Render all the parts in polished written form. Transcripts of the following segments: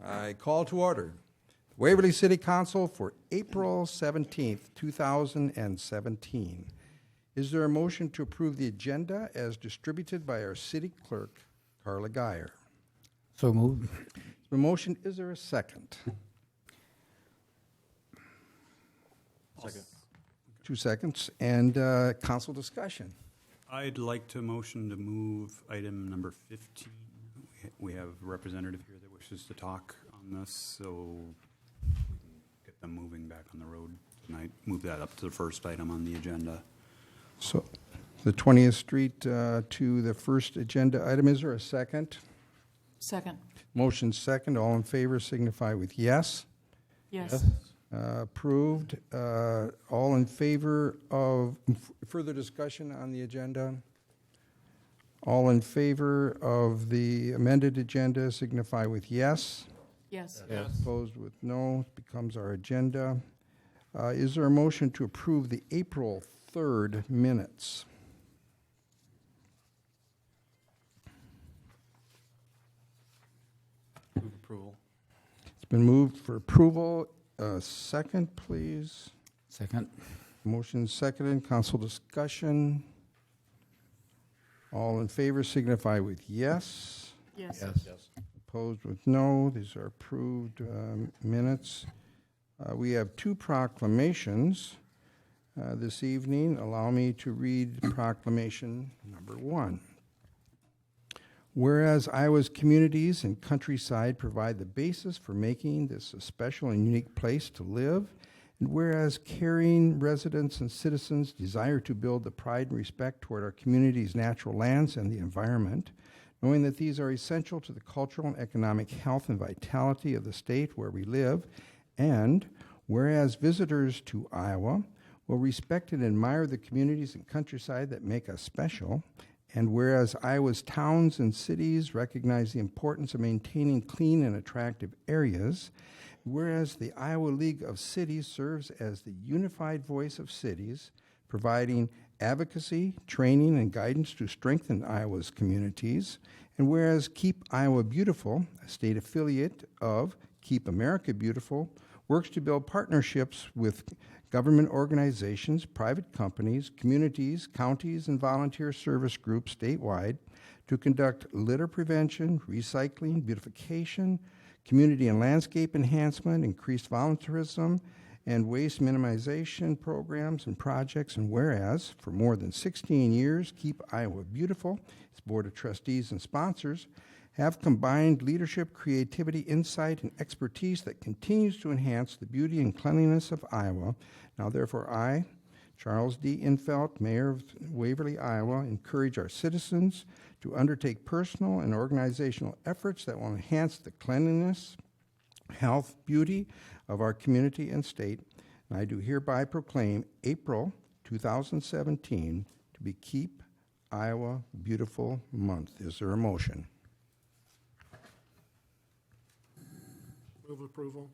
I call to order the Waverly City Council for April 17th, 2017. Is there a motion to approve the agenda as distributed by our city clerk, Carla Geyer? So moved. The motion, is there a second? Second. 2 seconds. And council discussion. I'd like to motion to move item number 15. We have a representative here that wishes to talk on this, so we can get them moving back on the road tonight. Move that up to the first item on the agenda. So the 20th Street to the first agenda item. Is there a second? Second. Motion second. All in favor signify with yes. Yes. Approved. All in favor of further discussion on the agenda? All in favor of the amended agenda signify with yes. Yes. Yes. Opposed with no. It becomes our agenda. Is there a motion to approve the April 3rd minutes? Move approval. It's been moved for approval. Second, please. Second. Motion seconded. Council discussion. All in favor signify with yes. Yes. Opposed with no. These are approved minutes. We have 2 proclamations this evening. Allow me to read proclamation number 1. Whereas Iowa's communities and countryside provide the basis for making this a special and unique place to live, and whereas caring residents and citizens desire to build the pride and respect toward our community's natural lands and the environment, knowing that these are essential to the cultural and economic health and vitality of the state where we live, and whereas visitors to Iowa will respect and admire the communities and countryside that make us special, and whereas Iowa's towns and cities recognize the importance of maintaining clean and attractive areas, whereas the Iowa League of Cities serves as the unified voice of cities, providing advocacy, training, and guidance to strengthen Iowa's communities, and whereas Keep Iowa Beautiful, a state affiliate of Keep America Beautiful, works to build partnerships with government organizations, private companies, communities, counties, and volunteer service groups statewide to conduct litter prevention, recycling, beautification, community and landscape enhancement, increased volunteerism, and waste minimization programs and projects. And whereas, for more than 16 years, Keep Iowa Beautiful, its board of trustees and sponsors, have combined leadership, creativity, insight, and expertise that continues to enhance the beauty and cleanliness of Iowa. Now, therefore, I, Charles D. Infelt, Mayor of Waverly, Iowa, encourage our citizens to undertake personal and organizational efforts that will enhance the cleanliness, health, beauty of our community and state. And I do hereby proclaim April 2017 to be Keep Iowa Beautiful Month. Is there a motion? Move approval.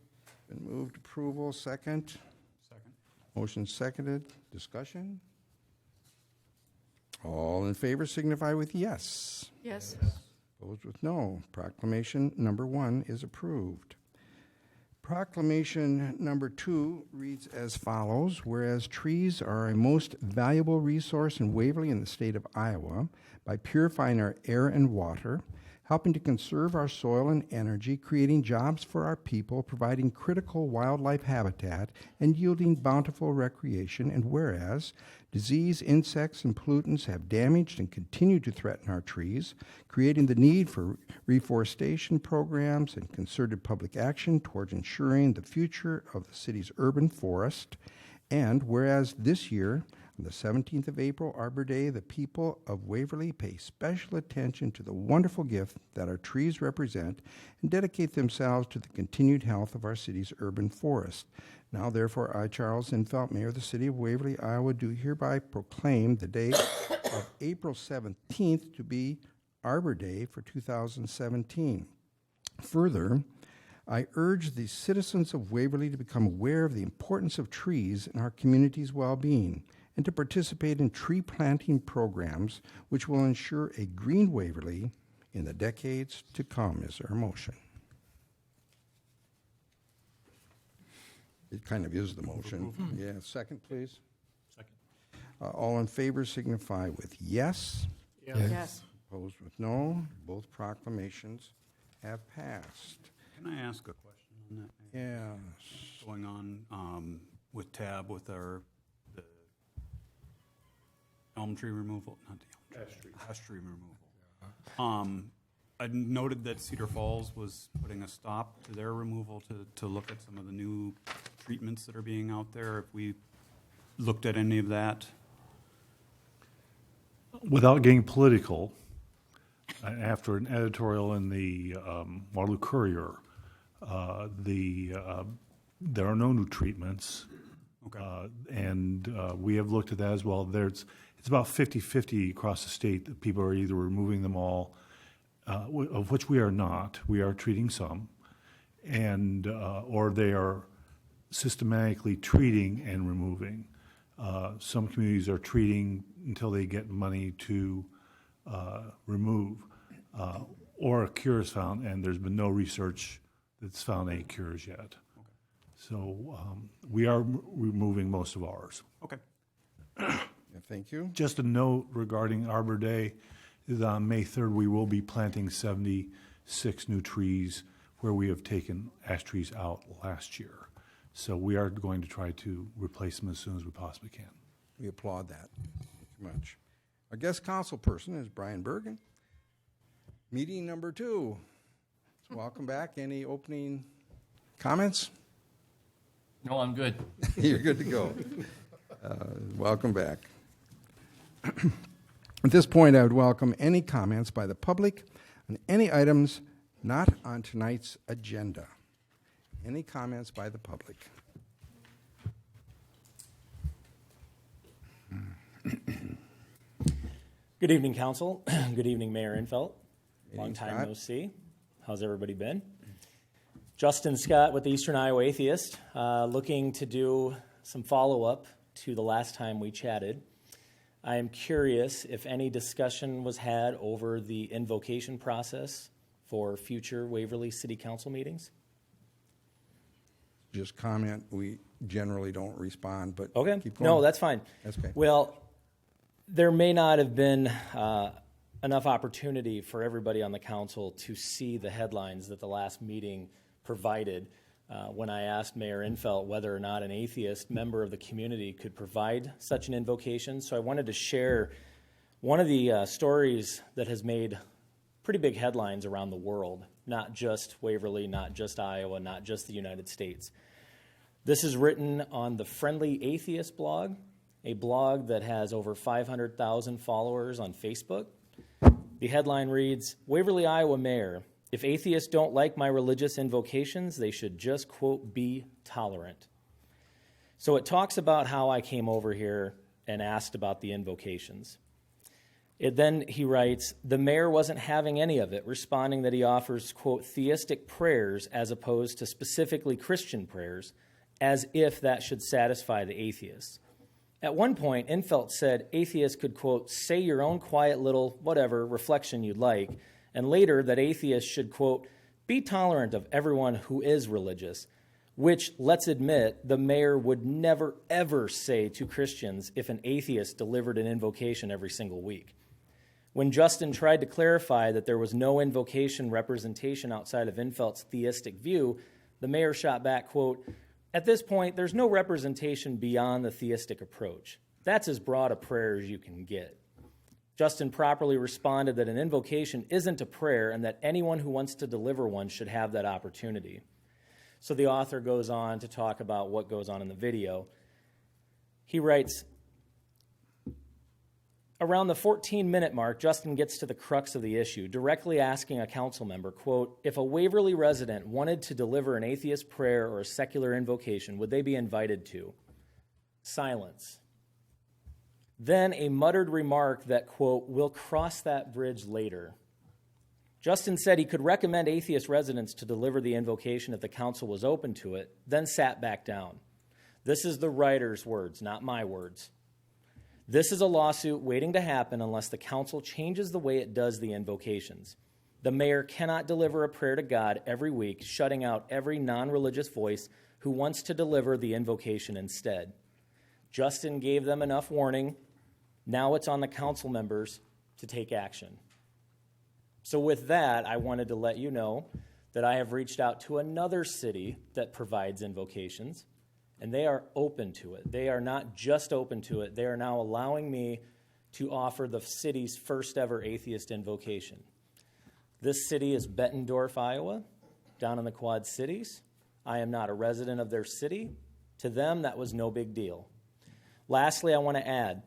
Been moved approval. Second. Second. Motion seconded. Discussion. All in favor signify with yes. Yes. Opposed with no. Proclamation number 1 is approved. Proclamation number 2 reads as follows. Whereas trees are a most valuable resource in Waverly and the state of Iowa by purifying our air and water, helping to conserve our soil and energy, creating jobs for our people, providing critical wildlife habitat, and yielding bountiful recreation. And whereas disease, insects, and pollutants have damaged and continue to threaten our trees, creating the need for reforestation programs and concerted public action towards ensuring the future of the city's urban forest. And whereas this year, on the 17th of April, Arbor Day, the people of Waverly pay special attention to the wonderful gift that our trees represent and dedicate themselves to the continued health of our city's urban forest. Now, therefore, I, Charles Infelt, Mayor of the City of Waverly, Iowa, do hereby proclaim the day of April 17th to be Arbor Day for 2017. Further, I urge the citizens of Waverly to become aware of the importance of trees in our community's well-being and to participate in tree planting programs which will ensure a green Waverly in the decades to come. Is there a motion? It kind of is the motion. Yeah, second, please. Second. All in favor signify with yes. Yes. Yes. Opposed with no. Both proclamations have passed. Can I ask a question on that? Yes. Going on with tab with the elm tree removal, not the elm tree, ash tree removal. I noted that Cedar Falls was putting a stop to their removal to look at some of the new treatments that are being out there. Have we looked at any of that? Without getting political, after an editorial in the Waterloo Courier, there are no new treatments. Okay. And we have looked at that as well. It's about 50-50 across the state that people are either removing them all, of which we are not. We are treating some, and or they are systematically treating and removing. Some communities are treating until they get money to remove, or a cure is found, and there's been no research that's found any cures yet. So we are removing most of ours. Okay. Yeah, thank you. Just a note regarding Arbor Day, is on May 3rd, we will be planting 76 new trees where we have taken ash trees out last year. So we are going to try to replace them as soon as we possibly can. We applaud that. Thank you much. Our guest council person is Brian Bergen. Meeting number 2. So welcome back. Any opening comments? No, I'm good. You're good to go. Welcome back. At this point, I would welcome any comments by the public on any items not on tonight's agenda. Any comments by the public? Good evening, Council. Good evening, Mayor Infelt. Long Evening, time Scott. no see. How's everybody been? Justin Scott with the Eastern Iowa Atheist, looking to do some follow-up to the last time we chatted. I am curious if any discussion was had over the invocation process for future Waverly City Council meetings. Just comment. We generally don't respond, but Okay. keep going. No, that's fine. That's okay. Well, there may not have been enough opportunity for everybody on the council to see the headlines that the last meeting provided when I asked Mayor Infelt whether or not an atheist member of the community could provide such an invocation. So I wanted to share one of the stories that has made pretty big headlines around the world, not just Waverly, not just Iowa, not just the United States. This is written on the Friendly Atheist blog, a blog that has over 500,000 followers on Facebook. The headline reads, Waverly, Iowa Mayor, if atheists don't like my religious invocations, they should just, quote, be tolerant. So it talks about how I came over here and asked about the invocations. Then he writes, the mayor wasn't having any of it, responding that he offers, quote, theistic prayers as opposed to specifically Christian prayers, as if that should satisfy the atheists. At one point, Infelt said atheists could, quote, say your own quiet little, whatever, reflection you'd like, and later that atheists should, quote, be tolerant of everyone who is religious, which, let's admit, the mayor would never, ever say to Christians if an atheist delivered an invocation every single week. When Justin tried to clarify that there was no invocation representation outside of Infelt's theistic view, the mayor shot back, quote, at this point, there's no representation beyond the theistic approach. That's as broad a prayer as you can get. Justin properly responded that an invocation isn't a prayer and that anyone who wants to deliver one should have that opportunity. So the author goes on to talk about what goes on in the video. He writes, around the 14-minute mark, Justin gets to the crux of the issue, directly asking a council member, quote, if a Waverly resident wanted to deliver an atheist prayer or a secular invocation, would they be invited to? Silence. Then a muttered remark that, quote, we'll cross that bridge later. Justin said he could recommend atheist residents to deliver the invocation if the council was open to it, then sat back down. This is the writer's words, not my words. This is a lawsuit waiting to happen unless the council changes the way it does the invocations. The mayor cannot deliver a prayer to God every week, shutting out every non-religious voice who wants to deliver the invocation instead. Justin gave them enough warning. Now it's on the council members to take action. So with that, I wanted to let you know that I have reached out to another city that provides invocations, and they are open to it. They are not just open to it, they are now allowing me to offer the city's first ever atheist invocation. This city is Bettendorf, Iowa, down in the Quad Cities. I am not a resident of their city. To them, that was no big deal. Lastly, I want to add,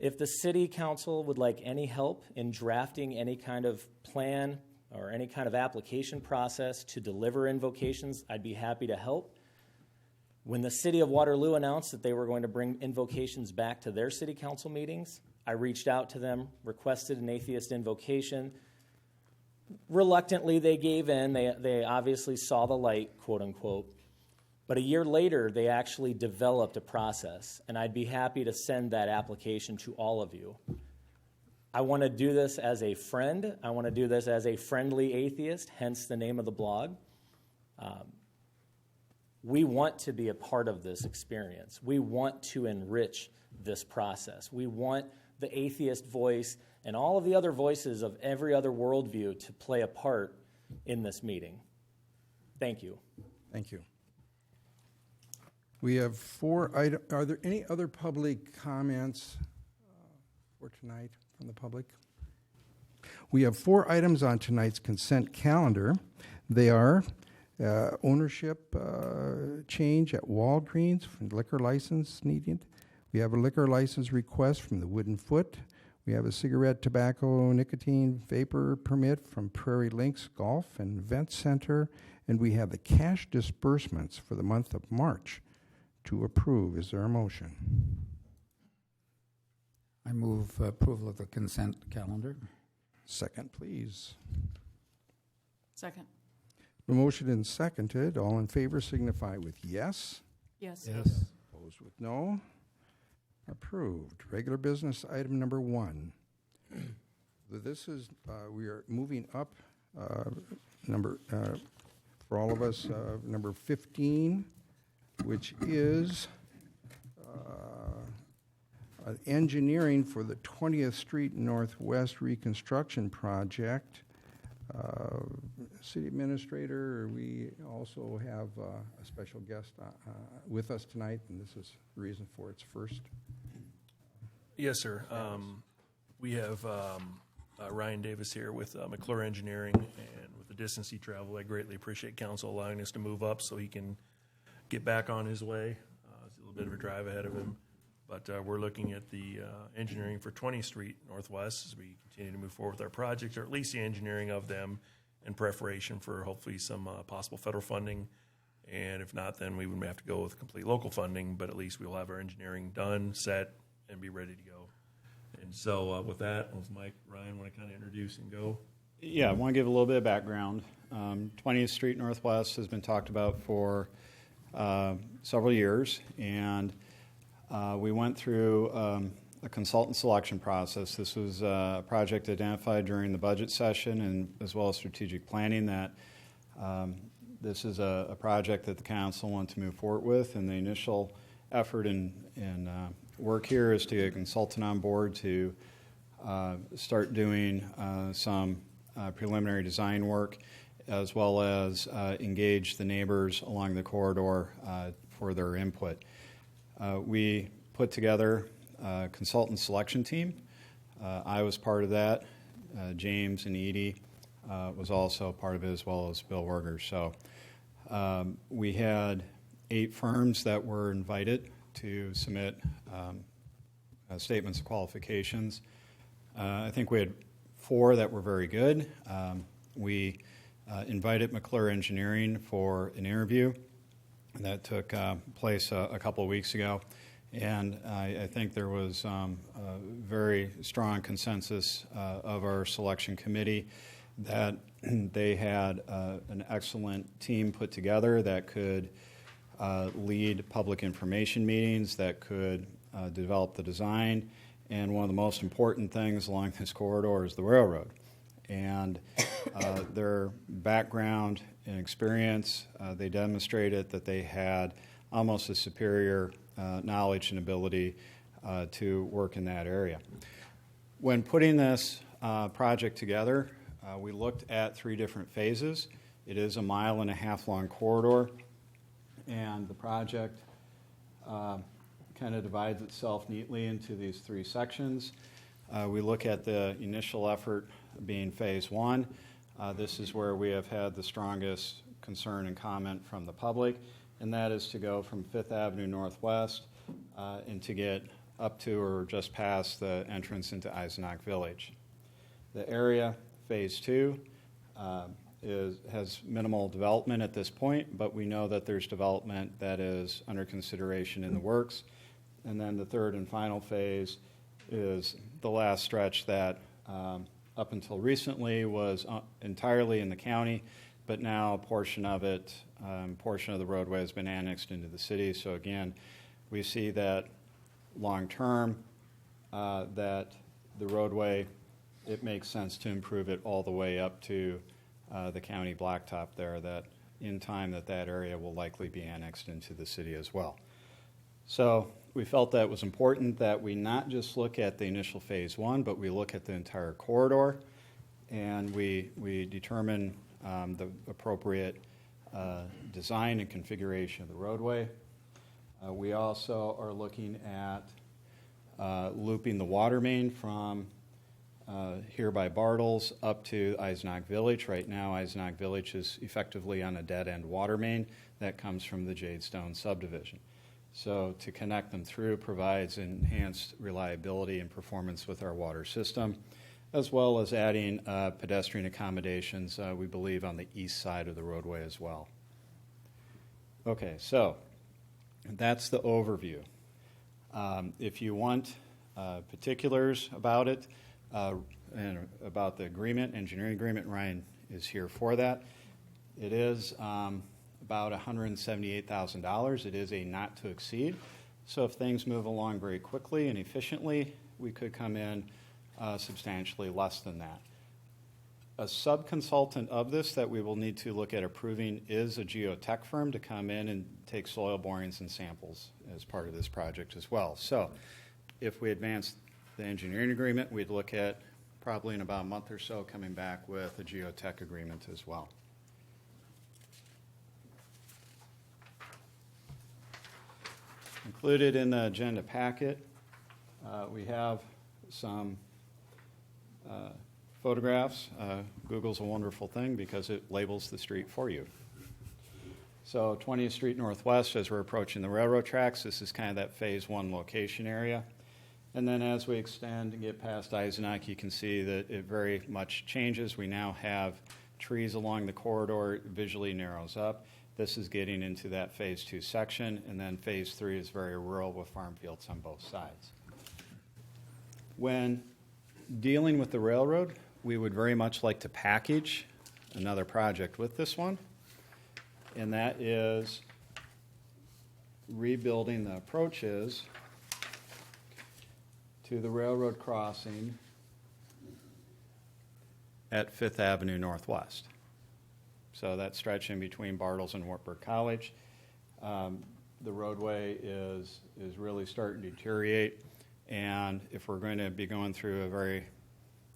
if the city council would like any help in drafting any kind of plan or any kind of application process to deliver invocations, I'd be happy to help. When the city of Waterloo announced that they were going to bring invocations back to their city council meetings, I reached out to them, requested an atheist invocation. Reluctantly, they gave in. They obviously saw the light, quote unquote. But a year later, they actually developed a process, and I'd be happy to send that application to all of you. I want to do this as a friend. I want to do this as a friendly atheist, hence the name of the blog. We want to be a part of this experience. We want to enrich this process. We want the atheist voice and all of the other voices of every other worldview to play a part in this meeting. Thank you. Thank you. We have 4 items. Are there any other public comments for tonight from the public? We have 4 items on tonight's consent calendar. They are ownership change at Walgreens, liquor license needed. We have a liquor license request from the Wooden Foot. We have a cigarette, tobacco, nicotine vapor permit from Prairie Links Golf and Event Center. And we have the cash disbursements for the month of March to approve. Is there a motion? I move approval of the consent calendar. Second, please. Second. The motion and seconded. All in favor signify with yes. Yes. Yes. Opposed with no. Approved. Regular business item number 1. This is, we are moving up for all of us, number 15, which is engineering for the 20th Street Northwest reconstruction project. City Administrator, we also have a special guest with us tonight, and this is the reason for its first. Yes, sir. We have Ryan Davis here with McClure Engineering, and with the distance he traveled, I greatly appreciate council allowing us to move up so he can get back on his way. It's a little bit of a drive ahead of him, but we're looking at the engineering for 20th Street Northwest as we continue to move forward with our projects, or at least the engineering of them in preparation for hopefully some possible federal funding. And if not, then we would have to go with complete local funding, but at least we'll have our engineering done, set, and be ready to go. And so with that, with Mike, Ryan, want to kind of introduce and go? Yeah, I want to give a little bit of background. 20th Street Northwest has been talked about for several years, and we went through a consultant selection process. This was a project identified during the budget session and as well as strategic planning that this is a project that the council wanted to move forward with, and the initial effort in work here is to get a consultant on board to start doing some preliminary design work, as well as engage the neighbors along the corridor for their input. We put together a consultant selection team. I was part of that. James and Edie was also part of it, as well as Bill Werger. So we had 8 firms that were invited to submit statements of qualifications. I think we had 4 that were very good. We invited McClure Engineering for an interview that took place a couple of weeks ago, and I think there was a very strong consensus of our selection committee that they had an excellent team put together that could lead public information meetings, that could develop the design, and one of the most important things along this corridor is the railroad. And their background and experience, they demonstrated that they had almost a superior knowledge and ability to work in that area. When putting this project together, we looked at 3 different phases. It is a 1.5 mile long corridor, and the project kind of divides itself neatly into these 3 sections. We look at the initial effort being phase 1. This is where we have had the strongest concern and comment from the public, and that is to go from 5th Avenue Northwest and to get up to or just past the entrance into Eisenach Village. The area, phase 2, has minimal development at this point, but we know that there's development that is under consideration in the works. And then the 3rd and final phase is the last stretch that up until recently was entirely in the county, but now a portion of it, portion of the roadway has been annexed into the city. So again, we see that long term, that the roadway, it makes sense to improve it all the way up to the county blacktop there, that in time that area will likely be annexed into the city as well. So we felt that it was important that we not just look at the initial phase 1, but we look at the entire corridor, and we determine the appropriate design and configuration of the roadway. We also are looking at looping the water main from here by Bartles up to Eisenach Village. Right now, Eisenach Village is effectively on a dead-end water main that comes from the Jadestone subdivision. So to connect them through provides enhanced reliability and performance with our water system, as well as adding pedestrian accommodations, we believe, on the east side of the roadway as well. Okay, so that's the overview. If you want particulars about it, and about the agreement, engineering agreement, Ryan is here for that. It is about $178,000. It is a not to exceed. So if things move along very quickly and efficiently, we could come in substantially less than that. A sub-consultant of this that we will need to look at approving is a geotech firm to come in and take soil borings and samples as part of this project as well. So if we advance the engineering agreement, we'd look at probably in about a month or so coming back with a geotech agreement as well. Included in the agenda packet, we have some photographs. Google's a wonderful thing because it labels the street for you. So 20th Street Northwest, as we're approaching the railroad tracks, this is kind of that phase 1 location area. And then as we extend and get past Eisenach, you can see that it very much changes. We now have trees along the corridor, it visually narrows up. This is getting into that phase 2 section, and then phase 3 is very rural with farm fields on both sides. When dealing with the railroad, we would very much like to package another project with this one, and that is rebuilding the approaches to the railroad crossing at 5th Avenue Northwest. So that stretch in between Bartles and Wartburg College. The roadway is really starting to deteriorate, and if we're going to be going through a very,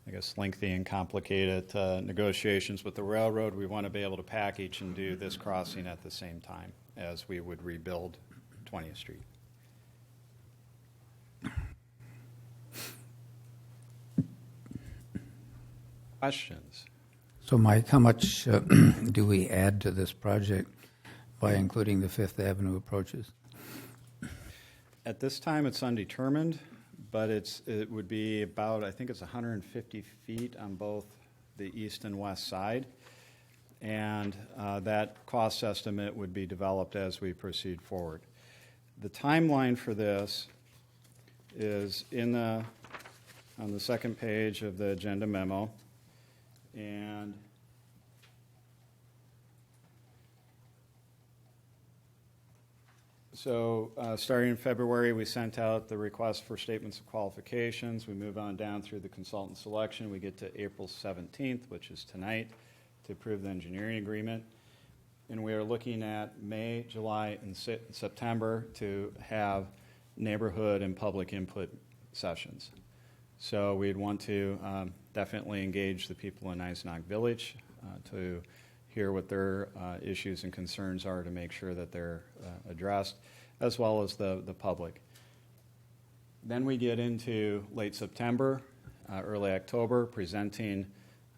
I guess, lengthy and complicated negotiations with the railroad, we want to be able to package and do this crossing at the same time as we would rebuild 20th Street. Questions? So, Mike, how much do we add to this project by including the 5th Avenue approaches? At this time, it's undetermined, but it would be about, I think it's 150 feet on both the east and west side. And that cost estimate would be developed as we proceed forward. The timeline for this is on the second page of the agenda memo. And So starting in February, we sent out the request for statements of qualifications. We move on down through the consultant selection. We get to April 17th, which is tonight, to approve the engineering agreement. And we are looking at May, July, and September to have neighborhood and public input sessions. So we'd want to definitely engage the people in Eisenach Village to hear what their issues and concerns are to make sure that they're addressed, as well as the public. Then we get into late September, early October, presenting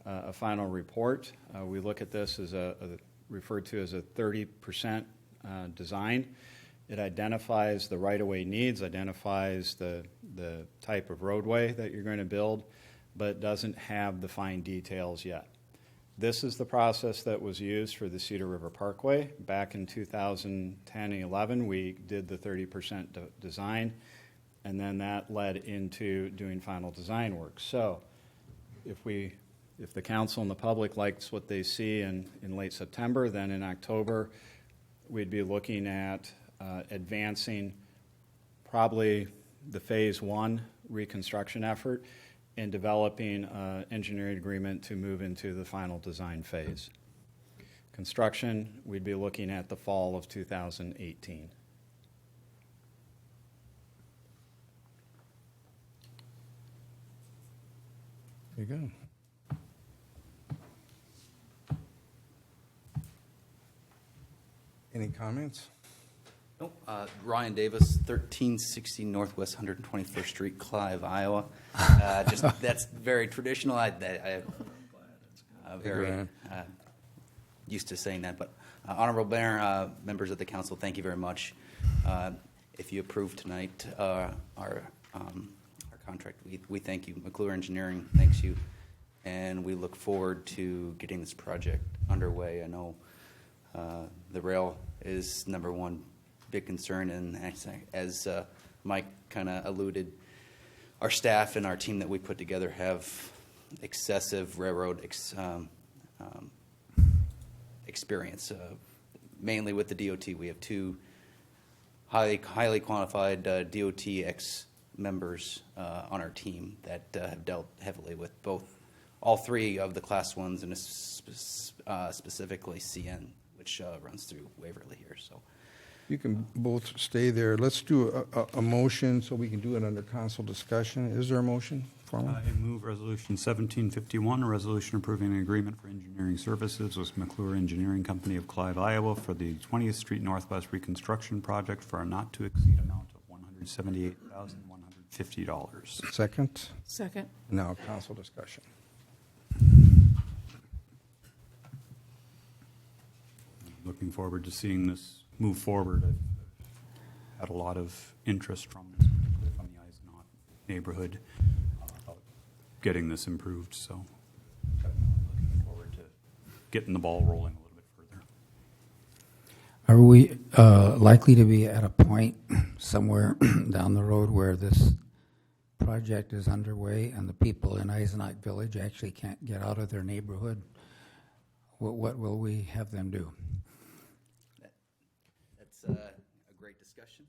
a final report. We look at this as referred to as a 30% design. It identifies the right-of-way needs, identifies the type of roadway that you're going to build, but doesn't have the fine details yet. This is the process that was used for the Cedar River Parkway. Back in 2010 and 11, we did the 30% design, and then that led into doing final design work. So if the council and the public likes what they see in late September, then in October, we'd be looking at advancing probably the phase 1 reconstruction effort and developing an engineering agreement to move into the final design phase. Construction, we'd be looking at the fall of 2018. There you go. Any comments? Nope. Ryan Davis, 1360 Northwest 121st Street, Clive, Iowa. That's very traditional. I'm very used to saying that. But Honorable Mayor, members of the council, thank you very much. If you approve tonight our contract, we thank you. McClure Engineering thanks you, and we look forward to getting this project underway. I know the rail is number one big concern, and as Mike kind of alluded, our staff and our team that we put together have excessive railroad experience, mainly with the DOT. We have two highly qualified DOT ex-members on our team that have dealt heavily with all three of the Class 1s, and specifically CN, which runs through Waverly here. So. You can both stay there. Let's do a motion so we can do it under council discussion. Is there a motion? I move Resolution 1751, a resolution approving an agreement for engineering services with McClure Engineering Company of Clive, Iowa for the 20th Street Northwest reconstruction project for a not-to-exceed amount of $178,150. Second? Second. Now council discussion. Looking forward to seeing this move forward. I've had a lot of interest from the Eisenach neighborhood about getting this improved, so looking forward to getting the ball rolling a little bit further. Are we likely to be at a point somewhere down the road where this project is underway and the people in Eisenach Village actually can't get out of their neighborhood? What will we have them do? That's a great discussion.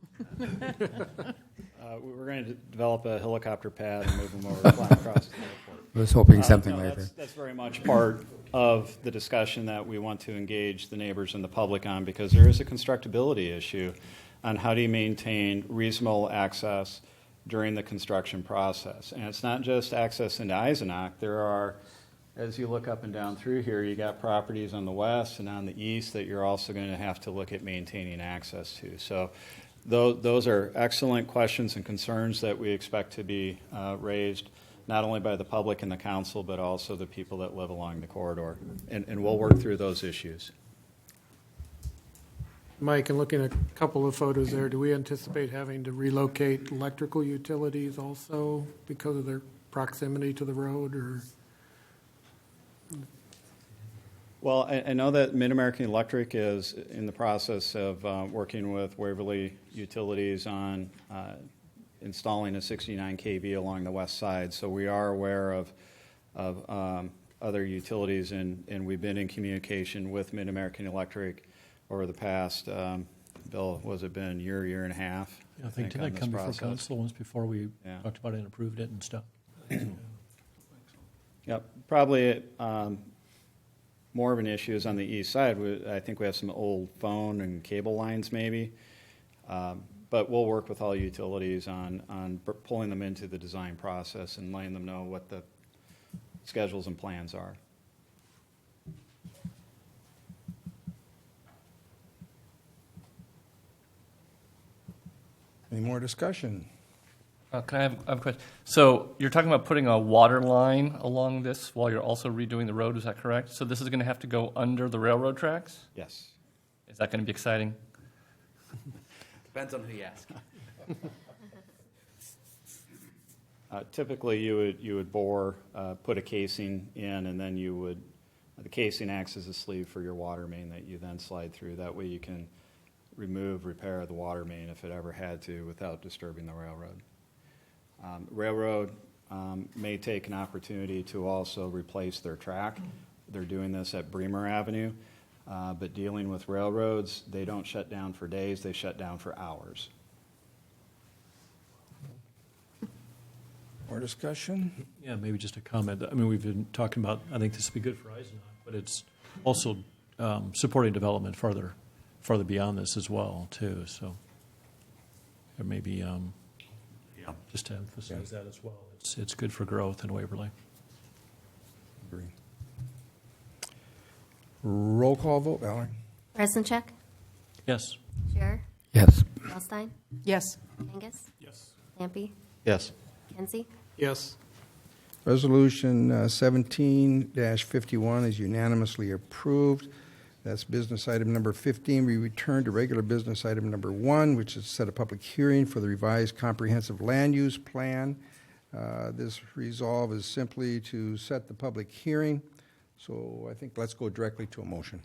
We're going to develop a helicopter pad and move them over flying across the airport. I was hoping something like that. That's very much part of the discussion that we want to engage the neighbors and the public on, because there is a constructability issue on how do you maintain reasonable access during the construction process. And it's not just access into Eisenach. There are, as you look up and down through here, you got properties on the west and on the east that you're also going to have to look at maintaining access to. So those are excellent questions and concerns that we expect to be raised not only by the public and the council, but also the people that live along the corridor. And we'll work through those issues. Mike, and looking at a couple of photos there, do we anticipate having to relocate electrical utilities also because of their proximity to the road, or? Well, I know that Mid-American Electric is in the process of working with Waverly Utilities on installing a 69 kV along the west side. So we are aware of other utilities, and we've been in communication with Mid-American Electric over the past Bill, was it been a year and a half? I think, did on I this come before process? council once before we Yeah. talked about it and approved it and stuff? Yep, probably more of an issue is on the east side. I think we have some old phone and cable lines maybe. But we'll work with all utilities on pulling them into the design process and letting them know what the schedules and plans are. Any more discussion? Can I have a question? So you're talking about putting a water line along this while you're also redoing the road, is that correct? So this is going to have to go under the railroad tracks? Yes. Is that going to be exciting? Depends on who you ask. Typically, you would bore, put a casing in, and then the casing acts as a sleeve for your water main that you then slide through. That way you can repair the water main if it ever had to without disturbing the railroad. Railroad may take an opportunity to also replace their track. They're doing this at Bremer Avenue, but dealing with railroads, they don't shut down for days, they shut down for hours. More discussion? Yeah, maybe just a comment. I mean, we've been talking about, I think this would be good for Eisenach, but it's also supporting development farther beyond this as well, too. So there may be, just to emphasize that as well. It's good for growth in Waverly. Agree. Roll call vote, Valerie? Resenchek, Yes. Scherer, Yes. Wellstein, Yes. Angus, Yes. Lampy, Yes. Kenzie, Yes. Resolution 17-51 is unanimously approved. That's business item number 15. We return to regular business item number 1, which is to set a public hearing for the revised comprehensive land use plan. This resolve is simply to set the public hearing. So I think let's go directly to a motion.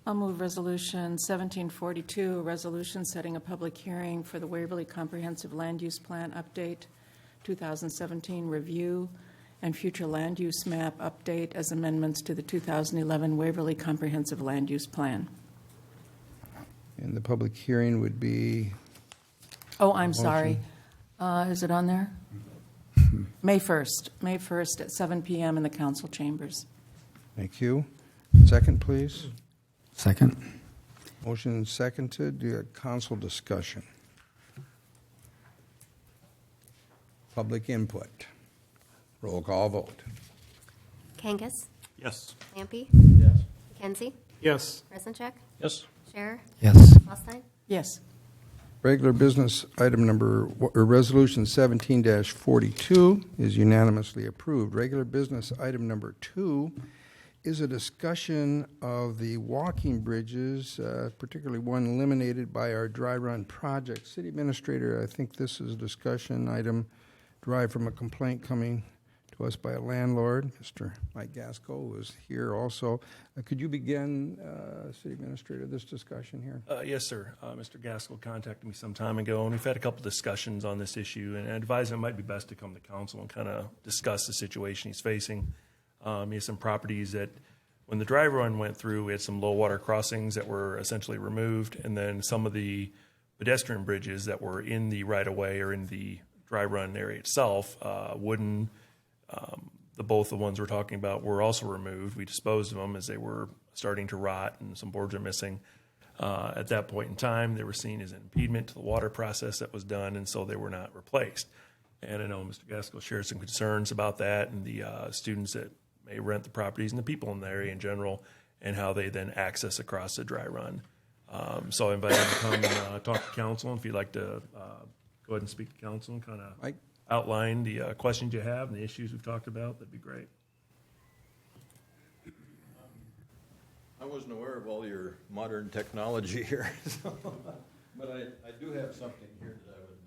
I'll move Resolution 1742, a resolution setting a public hearing for the Waverly Comprehensive Land Use Plan Update 2017 review and future land use map update as amendments to the 2011 Waverly Comprehensive Land Use Plan. And the public hearing would be, Oh, I'm sorry. Is it on there? May 1st at 7 p.m. in the council chambers. thank you. Second, please. Second? Motion seconded. Council discussion. Public input. Roll call vote. Kangas, Yes. Lampy, Yes. Kenzie, Yes. Resenchek, Yes. Scherer, Yes. Wellstein, Yes. Regular business item Resolution 17-42 is unanimously approved. Regular business item number 2 is a discussion of the walking bridges, particularly one eliminated by our dry run project. City Administrator, I think this is a discussion item derived from a complaint coming to us by a landlord, Mr. Mike Gaskell, who is here also. Could you begin, City Administrator, this discussion here? Yes, sir. Mr. Gaskell contacted me some time ago, and we've had a couple discussions on this issue, and I advised him it might be best to come to council and kind of discuss the situation he's facing. He has some properties that, when the dry run went through, we had some low water crossings that were essentially removed, and then some of the pedestrian bridges that were in the right-of-way or in the dry run area itself, wooden, both the ones we're talking about were also removed. We disposed of them as they were starting to rot and some boards are missing. At that point in time, they were seen as an impediment to the water process that was done, and so they were not replaced. And I know Mr. Gaskell shared some concerns about that and the students that may rent the properties and the people in the area in general and how they then access across the dry run. So I invite him to come and talk to council. And if you'd like to go ahead and speak to council and kind of Mike? outline the questions you have and the issues we've talked about, that'd be great. I wasn't aware of all your modern technology here, but I do have something here that I would,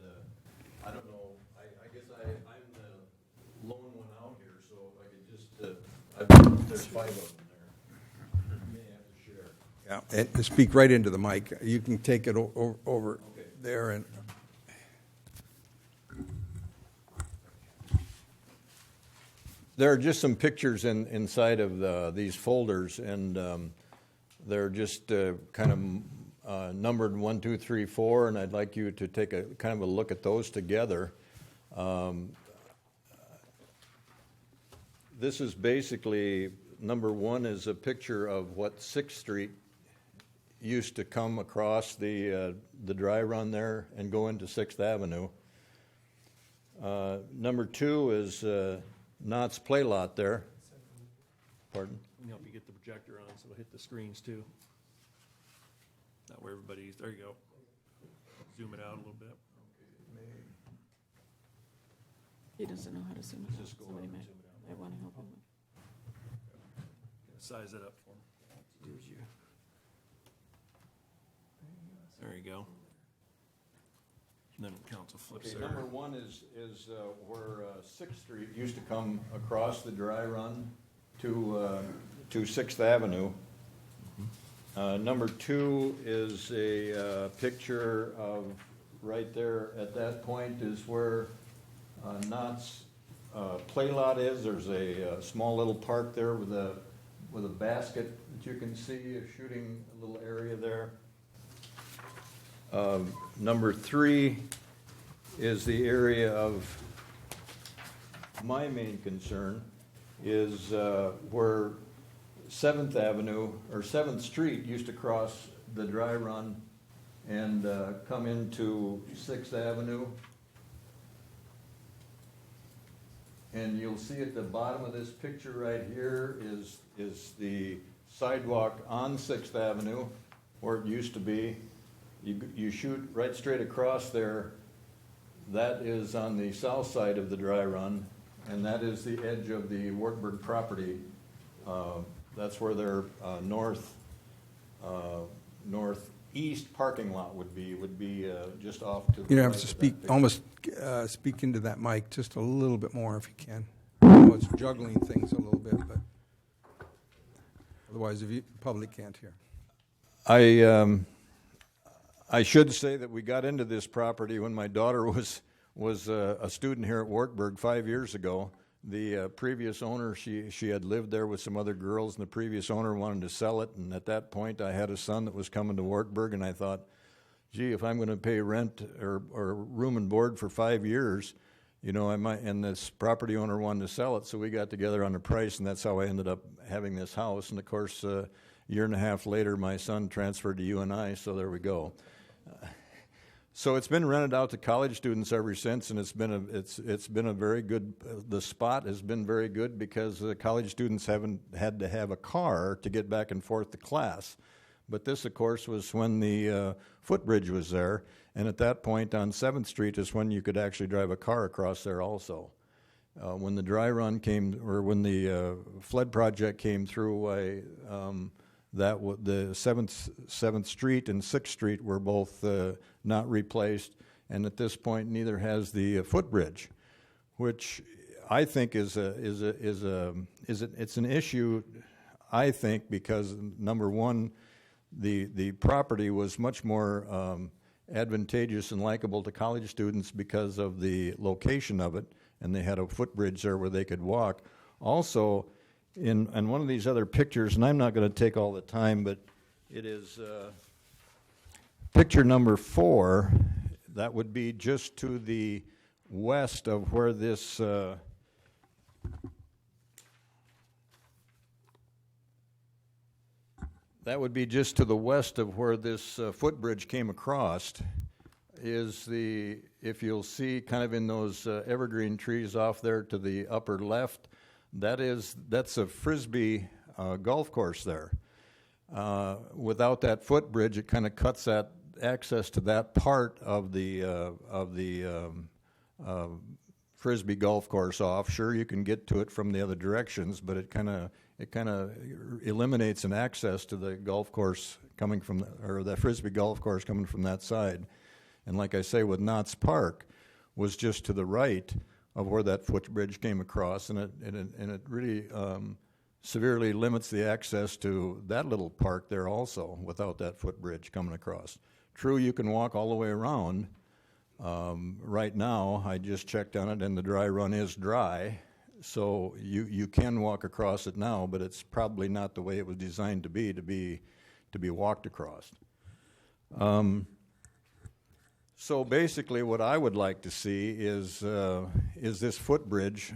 I don't know, I guess I'm the lone one out here, so if I could just, there's 5 of them there. You may have to share. Yeah, and speak right into the mic. You can take it over there and. There are just some pictures inside of these folders, and they're just kind of numbered 1, 2, 3, 4, and I'd like you to take a kind of a look at those together. This is basically, number 1 is a picture of what 6th Street used to come across the dry run there and go into 6th Avenue. Number 2 is Knott's Play Lot there. Pardon? We can help you get the projector on so it'll hit the screens too. That way everybody's, there you go. Zoom it out a little bit. He doesn't know how to zoom it out. Just go Somebody up and might, zoom it out. might want to help him. Size it up for him. There you go. And then council flips Okay, there. number 1 is where 6th Street used to come across the dry run to 6th Avenue. Number 2 is a picture of right there at that point is where Knott's Play Lot is. There's a small little park there with a basket that you can see, a shooting little area there. Number 3 is the area of my main concern is where 7th Avenue or 7th Street used to cross the dry run and come into 6th Avenue. And you'll see at the bottom of this picture right here is the sidewalk on 6th Avenue where it used to be. You shoot right straight across there. That is on the south side of the dry run, and that is the edge of the Wartburg property. That's where their northeast parking lot would be just off to the You right have to of that speak, picture. almost speak into that mic just a little bit more if you can. I know it's juggling things a little bit, but otherwise the public can't hear. I should say that we got into this property when my daughter was a student here at Wartburg 5 years ago. The previous owner, she had lived there with some other girls, and the previous owner wanted to sell it. And at that point, I had a son that was coming to Wartburg, and I thought, gee, if I'm going to pay rent or room and board for 5 years, you know, I might. And this property owner wanted to sell it, so we got together on a price, and that's how I ended up having this house. And of course, a year and a half later, my son transferred to UNI, so there we go. So it's been rented out to college students ever since, and it's been a very good. The spot has been very good because college students haven't had to have a car to get back and forth to class. But this, of course, was when the footbridge was there, and at that point on 7th Street is when you could actually drive a car across there also. When the dry run came, or when the flood project came through, the 7th Street and 6th Street were both not replaced, and at this point neither has the footbridge, which I think it's an issue. I think because number one, the property was much more advantageous and likable to college students because of the location of it, and they had a footbridge there where they could walk. Also, in one of these other pictures, and I'm not going to take all the time, but it is picture number 4. That would be just to the west of where this that would be just to the west of where this footbridge came across. Is the, if you'll see kind of in those evergreen trees off there to the upper left, that's a Frisbee golf course there. Without that footbridge, it kind of cuts that access to that part of the Frisbee golf course off. Sure, you can get to it from the other directions, but it kind of eliminates an access to the golf course coming from, or the Frisbee golf course coming from that side. And like I say, with Knott's Park was just to the right of where that footbridge came across, and it really severely limits the access to that little park there also without that footbridge coming across. True, you can walk all the way around. Right now, I just checked on it, and the dry run is dry, so you can walk across it now, but it's probably not the way it was designed to be to be walked across. So basically, what I would like to see is this footbridge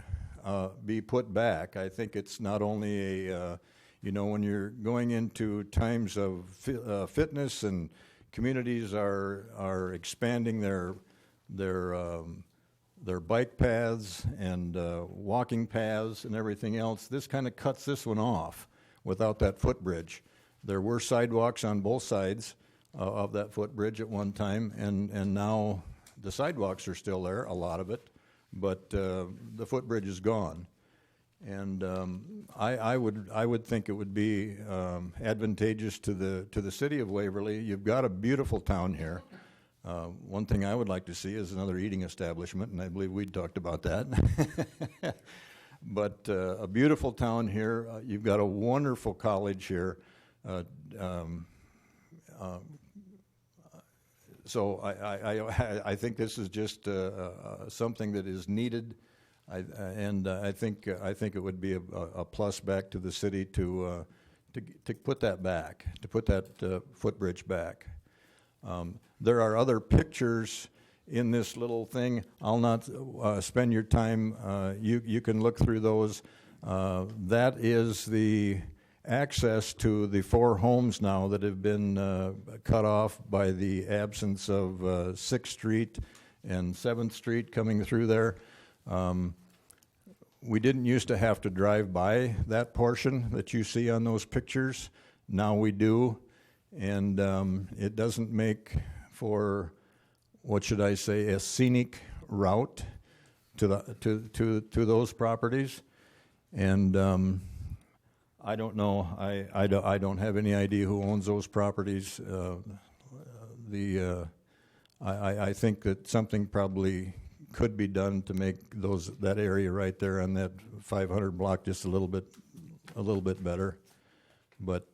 be put back. I think it's not only a, when you're going into times of fitness and communities are expanding their bike paths and walking paths and everything else, this kind of cuts this one off without that footbridge. There were sidewalks on both sides of that footbridge at one time, and now the sidewalks are still there, a lot of it, but the footbridge is gone. And I would think it would be advantageous to the city of Waverly. You've got a beautiful town here. One thing I would like to see is another eating establishment, and I believe we talked about that. But a beautiful town here. You've got a wonderful college here. So I think this is just something that is needed, I think it would be a plus back to the city to put that back, to put that footbridge back. There are other pictures in this little thing. I'll not spend your time. You can look through those. That is the access to the 4 homes now that have been cut off by the absence of 6th Street and 7th Street coming through there. We didn't used to have to drive by that portion that you see on those pictures. Now we do, and it doesn't make for, what should I say, a scenic route to those properties. And I don't know. I don't have any idea who owns those properties. I think that something probably could be done to make that area right there on that 500 block just a little bit better. But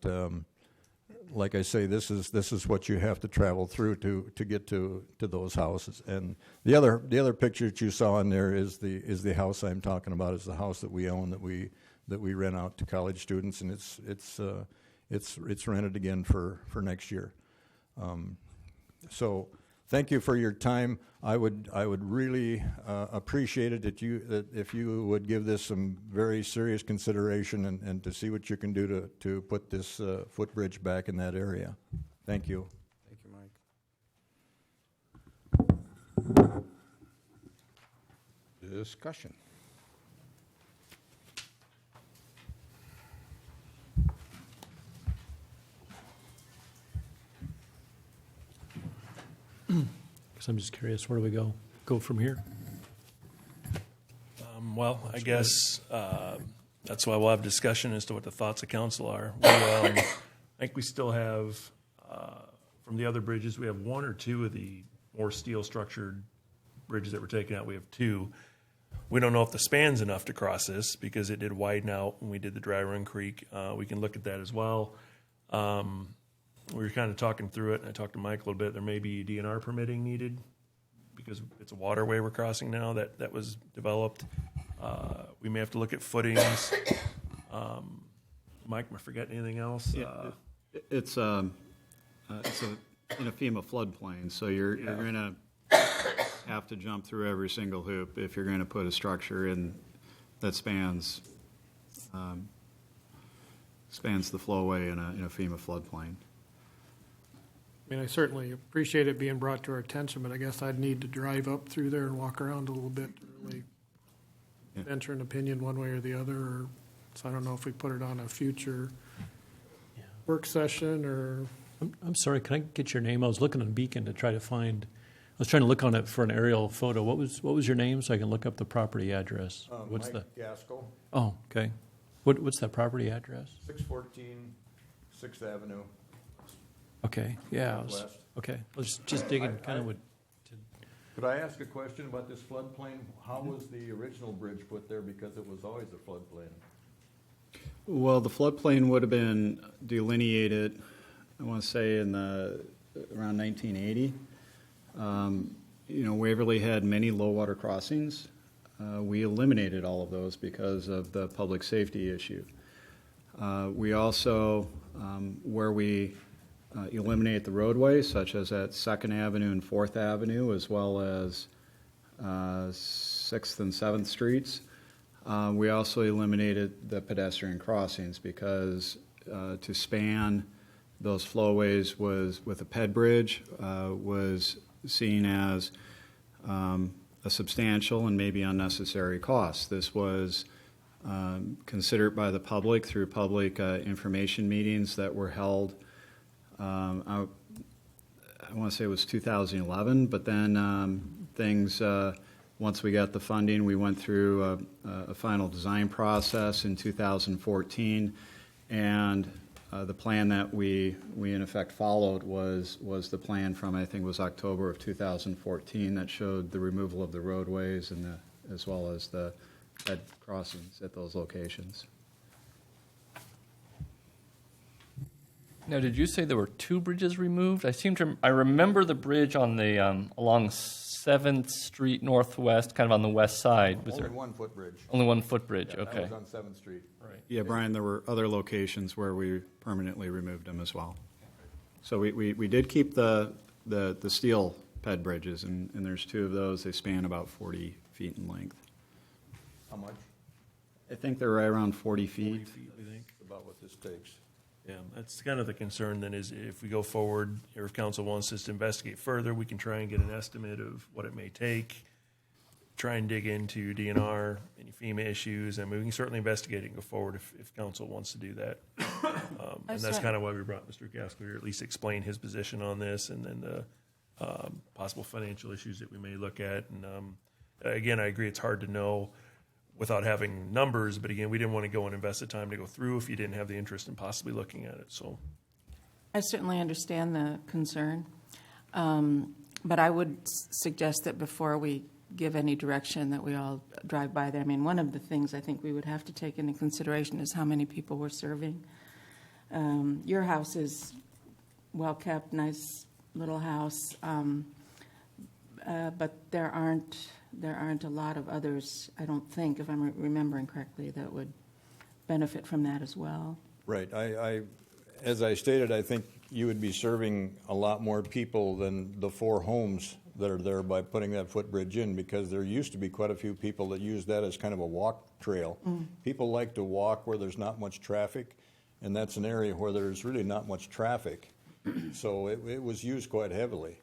like I say, this is what you have to travel through to get to those houses. And the other picture that you saw in there is the house I'm talking about. Is the house that we own that we rent out to college students, and it's rented again for next year. So thank you for your time. I would really appreciate it that if you would give this some very serious consideration and to see what you can do to put this footbridge back in that area. Thank you. Thank you, Mike. Discussion. Because I'm just curious, where do we go from here? Well, I guess that's why we'll have discussion as to what the thoughts of council are. I think we still have, from the other bridges, we have 1 or 2 of the more steel-structured bridges that were taken out. We have 2. We don't know if the span's enough to cross this because it did widen out when we did the Dry Run Creek. We can look at that as well. We were kind of talking through it, and I talked to Mike a little bit. There may be DNR permitting needed because it's a waterway we're crossing now that was developed. We may have to look at footings. Mike, am I forgetting anything else? It's in a FEMA floodplain, so you're going to have to jump through every single hoop if you're going to put a structure in that spans the flowway in a FEMA floodplain. I mean, I certainly appreciate it being brought to our attention, but I guess I'd need to drive up through there and walk around a little bit to really venture an opinion one way or the other. So I don't know if we put it on a future work session or... I'm sorry, can I get your name? I was looking on Beacon to try to find, I was trying to look on it for an aerial photo. What was your name so I can look up the property address? What's Mike Gaskell. Oh, okay. What's that property address? 614 6th Avenue. Okay, yeah. Northwest. Okay, let's just digging kind of would. Could I ask a question about this floodplain? How was the original bridge put there? Because it was always a floodplain. Well, the floodplain would have been delineated, I want to say, in around 1980. Waverly had many low water crossings. We eliminated all of those because of the public safety issue. We also, where we eliminate the roadways, such as at 2nd Avenue and 4th Avenue, as well as 6th and 7th Streets. We also eliminated the pedestrian crossings because to span those flowways was with a ped bridge was seen as a substantial and maybe unnecessary cost. This was considered by the public through public information meetings that were held. I want to say it was 2011, but then things, once we got the funding, we went through a final design process in 2014, and the plan that we in effect followed was the plan from, I think it was October of 2014, that showed the removal of the roadways and as well as the ped crossings at those locations. Now, did you say there were 2 bridges removed? I remember the bridge on the along 7th Street Northwest, kind of on the west side. Was Only there 1 footbridge. only 1 footbridge? Yeah, Okay. That was on 7th Street. Right. Yeah, Brian, there were other locations where we permanently removed them as well. So we did keep the steel ped bridges, and there's 2 of those. They span about 40 feet in length. How much? I think they're right around 40 feet. 40 feet, we think. About what this takes. Yeah, that's kind of the concern then, is if we go forward, or if council wants us to investigate further, we can try and get an estimate of what it may take, try and dig into DNR, any FEMA issues, and we can certainly investigate it and go forward if council wants to do that. And that's kind of why we brought Mr. Gaskell here, at least explain his position on this, and then the possible financial issues that we may look at. And again, I agree, it's hard to know without having numbers, but again, we didn't want to go and invest the time to go through if you didn't have the interest in possibly looking at it. So I certainly understand the concern, but I would suggest that before we give any direction that we all drive by there. I mean, one of the things I think we would have to take into consideration is how many people we're serving. Your house is well-kept, nice little house, but there aren't a lot of others, I don't think, if I'm remembering correctly, that would benefit from that as well. Right. As I stated, I think you would be serving a lot more people than the 4 homes that are there by putting that footbridge in, because there used to be quite a few people that used that as kind of a walk trail. People like to walk where there's not much traffic, and that's an area where there's really not much traffic. So it was used quite heavily.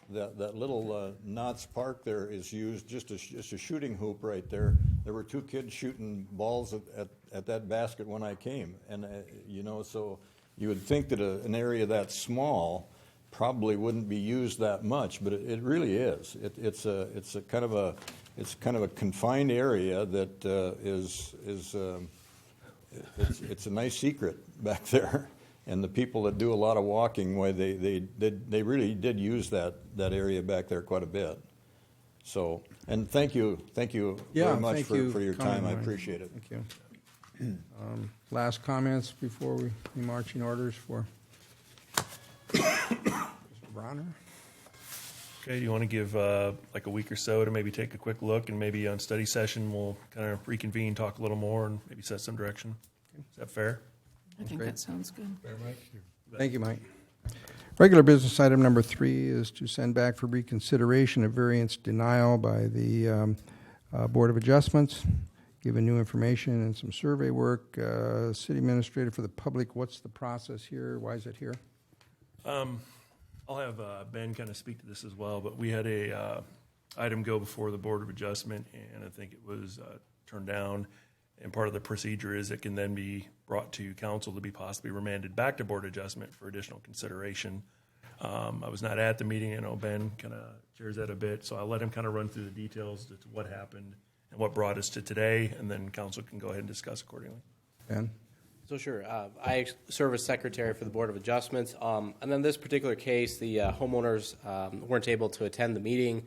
That little Knott's Park there is used just a shooting hoop right there. There were 2 kids shooting balls at that basket when I came, and so you would think that an area that small probably wouldn't be used that much, but it really is. It's a kind of a confined area that it's a nice secret back there. And the people that do a lot of walking, they really did use that area back there quite a bit. So, and thank you very much for your time. I appreciate it. Thank you. Last comments before we marching orders for Mr. Bronner? okay, do you want to give like a week or so to maybe take a quick look, and maybe on study session we'll kind of reconvene, talk a little more, and maybe set some direction? Is that fair? I think that sounds good. Thank you, Mike. Regular business item number 3 is to send back for reconsideration a variance denial by the Board of Adjustments, given new information and some survey work. City Administrator for the public, what's the process here? Why is it here? I'll have Ben kind of speak to this as well, but we had a item go before the Board of Adjustment, and I think it was turned down. And part of the procedure is it can then be brought to council to be possibly remanded back to Board Adjustment for additional consideration. I was not at the meeting. I know Ben kind of chairs that a bit, so I'll let him kind of run through the details to what happened and what brought us to today, and then council can go ahead and discuss accordingly. Ben? So sure. I serve as secretary for the Board of Adjustments. And in this particular case, the homeowners weren't able to attend the meeting.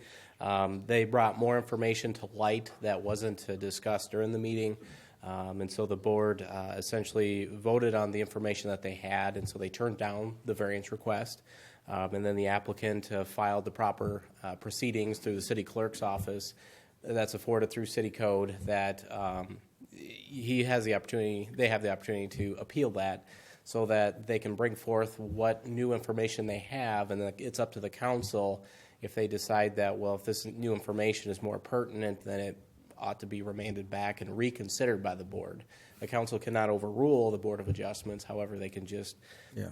They brought more information to light that wasn't discussed during the meeting. And so the board essentially voted on the information that they had, and so they turned down the variance request. And then the applicant filed the proper proceedings through the city clerk's office that's afforded through city code that he has the opportunity, they have the opportunity to appeal that. so that they can bring forth what new information they have, and then it's up to the council if they decide that, well, if this new information is more pertinent, then it ought to be remanded back and reconsidered by the board. The council cannot overrule the Board of Adjustments. However, they can just,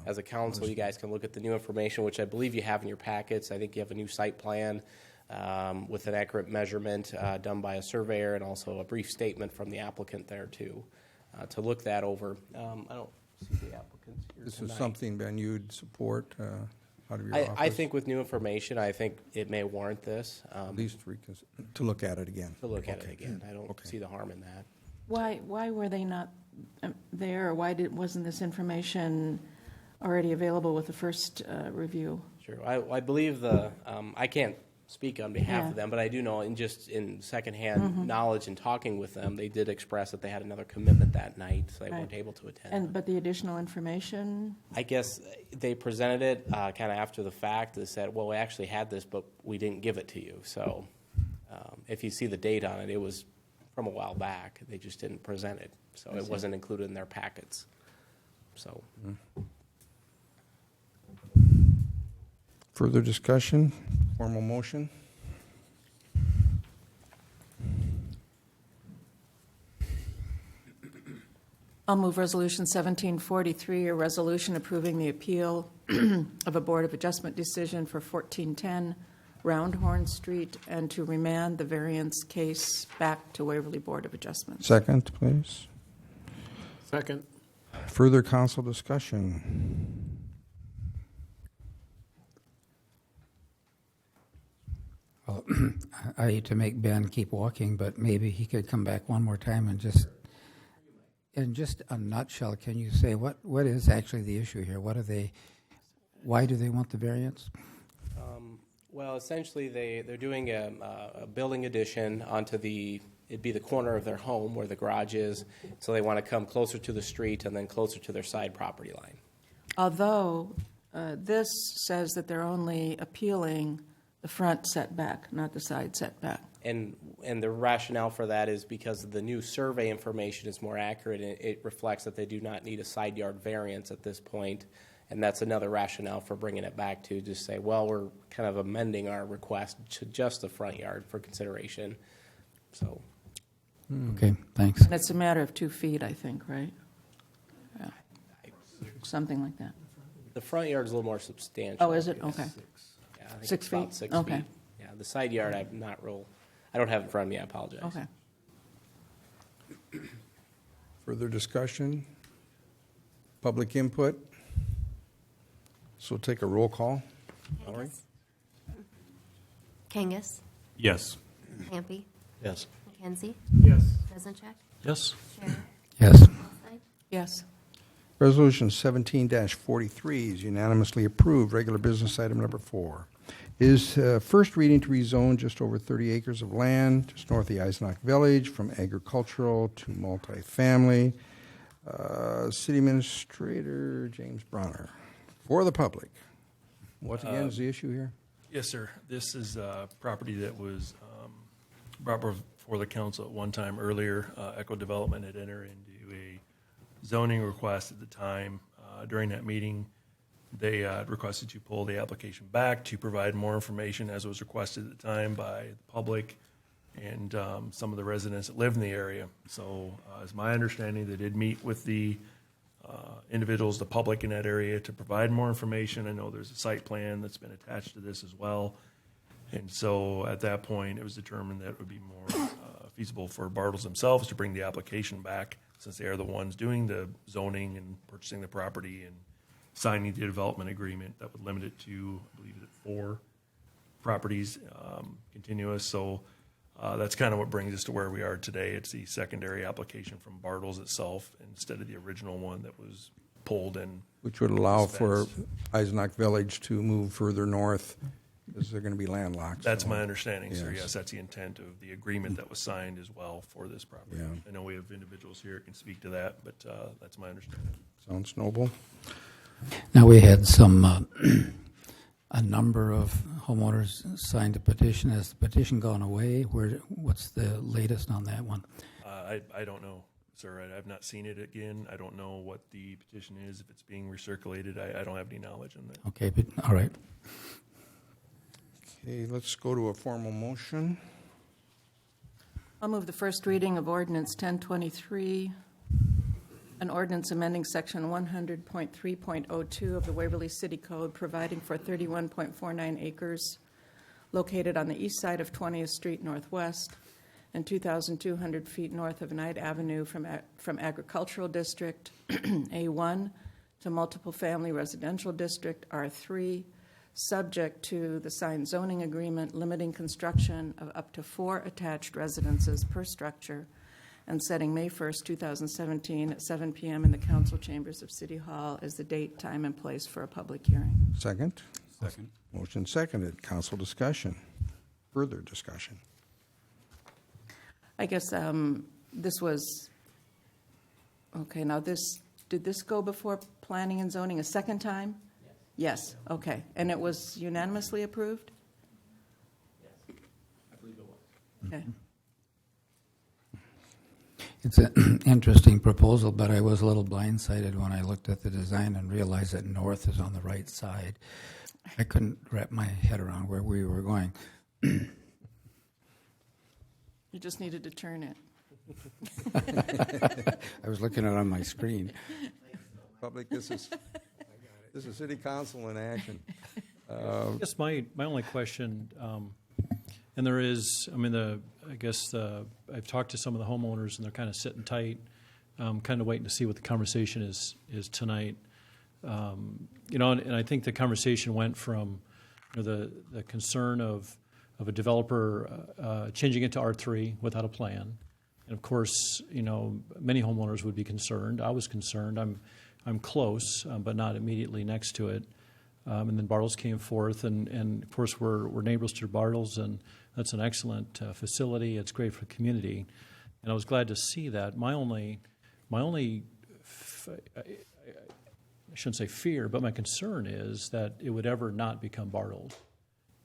as a council, you guys can look at the new information, which I believe you have in your packets. I think you have a new site plan with an accurate measurement done by a surveyor, and also a brief statement from the applicant there too, to look that over. I don't see the applicants here This tonight. is something, Ben, you'd support out of your I office? think with new information, I think it may warrant this. At least to look at it again. To look at it again. I don't see the harm in that. Why were they not there, or why wasn't this information already available with the first review? Sure. I believe I can't speak on behalf of them, but I do know in secondhand knowledge and talking with them, they did express that they had another commitment that night, so they weren't able to attend. But the additional information? I guess they presented it kind of after the fact. They said, well, we actually had this, but we didn't give it to you. So if you see the date on it, it was from a while back. They just didn't present it, so it wasn't included in their packets. So. Further discussion? Formal motion? I'll move Resolution 1743, a resolution approving the appeal of a Board of Adjustment decision for 1410 Roundhorn Street, and to remand the variance case back to Waverly Board of Adjustments. Second, please. Second. Further council discussion? Well, I hate to make Ben keep walking, but maybe he could come back one more time and just, in just a nutshell, can you say what is actually the issue here? Why do they want the variance? Well, essentially, they're doing a building addition onto it'd be the corner of their home where the garage is, so they want to come closer to the street and then closer to their side property line. Although this says that they're only appealing the front setback, not the side setback. And the rationale for that is because the new survey information is more accurate, and it reflects that they do not need a side yard variance at this point. And that's another rationale for bringing it back to just say, well, we're kind of amending our request to just the front yard for consideration. So. Okay, thanks. And it's a matter of 2 feet, I think, right? Yeah. Something like that. The front yard's a little more substantial. Oh, is it? Okay. Yeah, I think 6 it's about feet? 6 Okay. feet. Yeah, the side yard, I don't have it in front of me, I apologize. Okay. Further discussion? Public input? So take a roll call. Mallory? Kangas, Yes. Hampi, Yes. McKenzie, Yes. Bezincheck, Yes. Sherrill, Yes. Holstein, Yes. Resolution 17-43 is unanimously approved. Regular business item number 4 is first reading to rezone just over 30 acres of land just north of the Eisenach Village from agricultural to multifamily. City Administrator James Bronner. For the public. What again is the issue here? Yes, sir. This is a property that was brought before the council at one time earlier. Echo Development had entered into a zoning request at the time. During that meeting, they requested to pull the application back to provide more information, as was requested at the time by the public and some of the residents that live in the area. So it's my understanding they did meet with the individuals, the public in that area, to provide more information. I know there's a site plan that's been attached to this as well. And so at that point, it was determined that it would be more feasible for Bartles themselves to bring the application back, since they are the ones doing the zoning and purchasing the property and signing the development agreement that would limit it to, I believe, 4 properties continuous. So that's kind of what brings us to where we are today. It's the secondary application from Bartles itself instead of the original one that was pulled and Which would allow dispensed. for Eisenach Village to move further north, because they're going to be landlocked. That's so- my understanding, sir. Yes. Yes, that's the intent of the agreement that was signed as well for this property. Yeah. I know we have individuals here that can speak to that, but that's my understanding. Sounds noble. Now, we had a number of homeowners signed a petition. Has the petition gone away? What's the latest on that one? I don't know. sir. I've not seen it again. I don't know what the petition is, if it's being recirculated. I don't have any knowledge on that. Okay, but, all right. Okay, let's go to a formal motion. I'll move the first reading of ordinance 1023, an ordinance amending section 100.3.02 of the Waverly City Code, providing for 31.49 acres located on the east side of 20th Street Northwest and 2,200 feet north of Knight Avenue from Agricultural District A1 to Multiple Family Residential District R3, subject to the signed zoning agreement limiting construction of up to 4 attached residences per structure, and setting May 1st, 2017 at 7 p.m. in the council chambers of City Hall as the date, time, and place for a public hearing. Second? Second. Motion seconded. Council discussion. Further discussion. I guess this was, okay, now did this go before planning and zoning a second time? Yes, okay. And it was unanimously approved? Yes, I believe it was. Okay. It's an interesting proposal, but I was a little blindsided when I looked at the design and realized that north is on the right side. I couldn't wrap my head around where we were going. You just needed to turn it. I was looking at it on my screen. Public, this is city council in action. I guess my only question, and there is, I mean, I've talked to some of the homeowners and they're kind of sitting tight, kind of waiting to see what the conversation is tonight. And I think the conversation went from the concern of a developer changing it to R3 without a plan. And of course, many homeowners would be concerned. I was concerned. I'm close, but not immediately next to it. And then Bartles came forth, and of course we're neighbors to Bartles, and that's an excellent facility. It's great for the community, and I was glad to see that. My only, I shouldn't say fear, but my concern is that it would ever not become Bartles.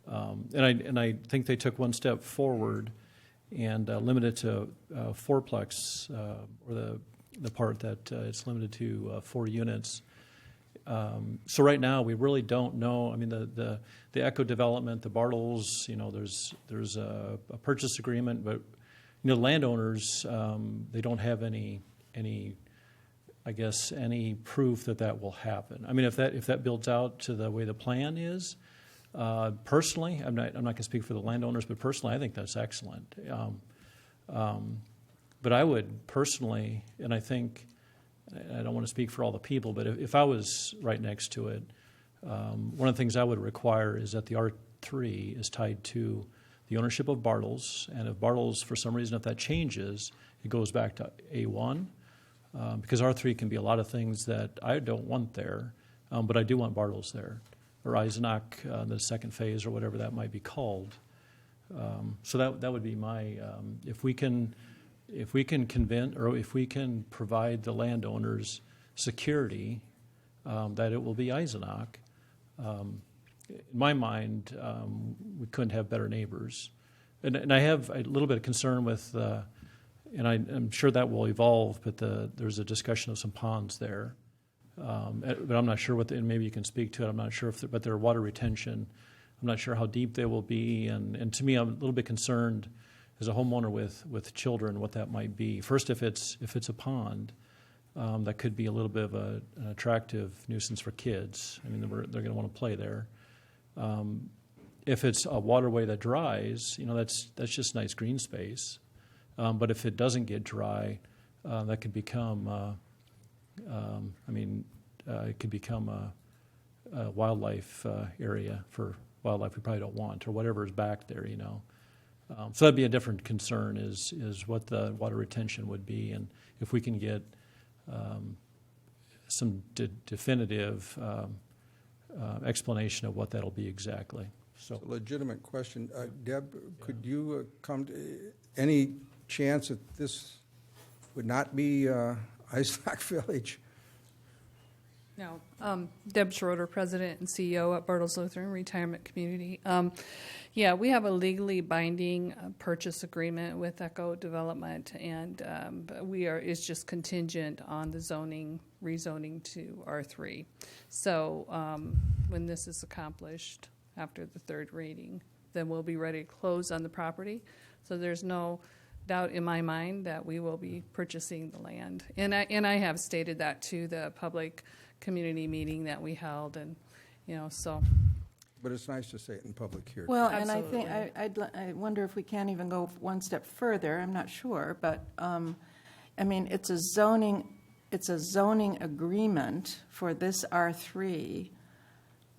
And I think they took one step forward and limited to fourplex, or the part that it's limited to 4 units. So right now we really don't know. I mean, the Echo development, the Bartles, there's a purchase agreement, but landowners, they don't have any proof that will happen. I mean, if that builds out to the way the plan is, personally, I'm not going to speak for the landowners, but personally, I think that's excellent. But I would personally, and I think, I don't want to speak for all the people, but if I was right next to it, one of the things I would require is that the R3 is tied to the ownership of Bartles, and if Bartles, for some reason, if that changes, it goes back to A1, because R3 can be a lot of things that I don't want there, but I do want Bartles there, or Eisenach, the second phase, or whatever that might be called. So that would be my, if we can convince, or if we can provide the landowners security that it will be Eisenach, in my mind, we couldn't have better neighbors. And I have a little bit of concern with, and I'm sure that will evolve, but there's a discussion of some ponds there. But I'm not sure and maybe you can speak to it, I'm not sure but their water retention, I'm not sure how deep they will be. And to me, I'm a little bit concerned as a homeowner with children, what that might be. First, if it's a pond, that could be a little bit of an attractive nuisance for kids. I mean, they're going to want to play there. If it's a waterway that dries, that's just nice green space. But if it doesn't get dry, that could become, it could become a wildlife area for wildlife we probably don't want, or whatever is back there, So that'd be a different concern is what the water retention would be, and if we can get some definitive explanation of what that'll be exactly. So, it's a legitimate question. Deb, could you come to any chance that this would not be Eisenach Village? No. Deb Schroeder, President and CEO at Bartles Lutheran Retirement Community. Yeah, we have a legally binding purchase agreement with Echo Development, and it's just contingent on the rezoning to R3. So when this is accomplished after the third reading, then we'll be ready to close on the property. So there's no doubt in my mind that we will be purchasing the land. And I have stated that to the public community meeting that we held, and so. But it's nice to say it in public here. Well, Absolutely. and I think I wonder if we can't even go one step further. I'm not sure, but I mean, it's a zoning agreement for this R3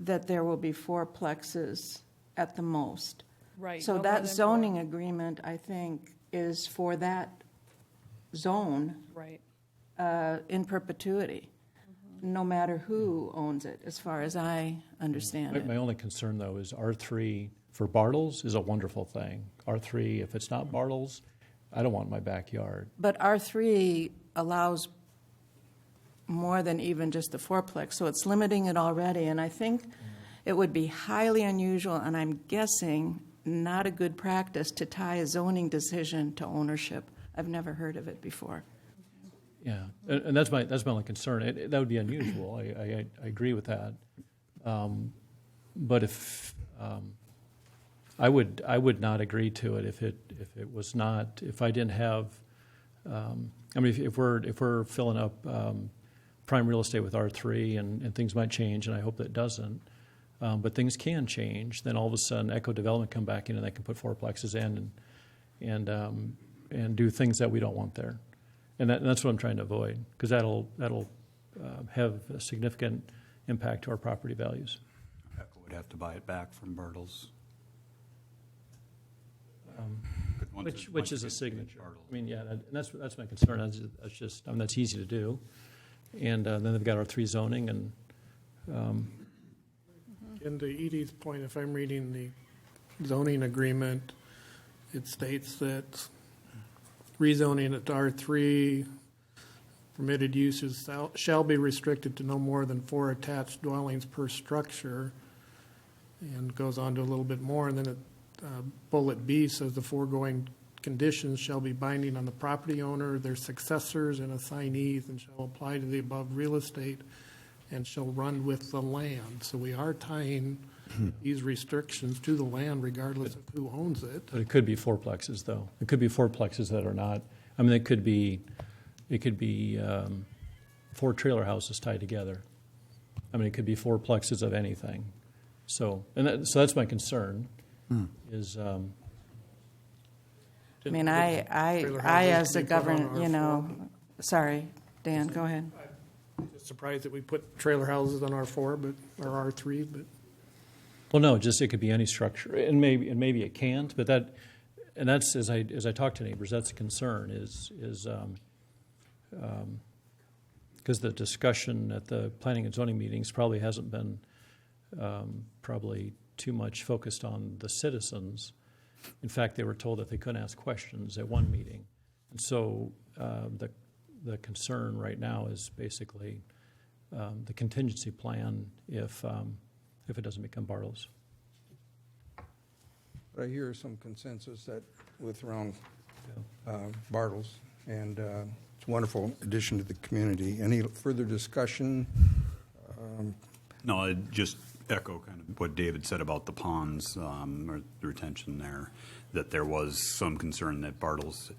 that there will be 4 plexes at the most. Right. So no more that than zoning 4. agreement, I think, is for that zone Right. in perpetuity, no matter who owns it, as far as I understand it. My only concern, though, is R3 for Bartles is a wonderful thing. R3, if it's not Bartles, I don't want in my backyard. But R3 allows more than even just the 4-plex, so it's limiting it already. And I think it would be highly unusual, and I'm guessing not a good practice, to tie a zoning decision to ownership. I've never heard of it before. Yeah, and that's my only concern. That would be unusual. I agree with that. But if I would not agree to it if it was not, if I didn't have. I mean, if we're filling up prime real estate with R3 and things might change, and I hope that it doesn't. But things can change. Then all of a sudden, Echo Development come back in and they can put 4-plexes in and do things that we don't want there. And that's what I'm trying to avoid, because that'll have a significant impact to our property values. Echo would have to buy it back from Bartles. Which is a signature. I mean, yeah, and that's my concern. That's just, I mean, that's easy to do. And then they've got our 3 zoning, and And to Edie's point, if I'm reading the zoning agreement, it states that rezoning it to R3, permitted uses shall be restricted to no more than 4 attached dwellings per structure, and goes on to a little bit more. And then bullet B says the foregoing conditions shall be binding on the property owner, their successors, and assignees, and shall apply to the above real estate and shall run with the land. So we are tying these restrictions to the land regardless of who owns it. But it could be 4-plexes, though. It could be 4-plexes that are not. I mean, it could be 4 trailer houses tied together. I mean, it could be 4-plexes of anything. So that's my concern. Is. I mean, I as a sorry, Dan, go ahead. I'm just surprised that we put trailer houses on R4, or R3, but. Well, no, just it could be any structure, and maybe it can't. But that's as I talk to neighbors, that's a concern. Is because the discussion at the planning and zoning meetings probably hasn't been probably too much focused on the citizens. In fact, they were told that they couldn't ask questions at one meeting, and so the concern right now is basically the contingency plan if it doesn't become Bartles. But I hear some consensus that with around Bartles, and it's a wonderful addition to the community. Any further discussion? No, I'd just echo kind of what David said about the ponds or the retention there, that there was some concern that Bartles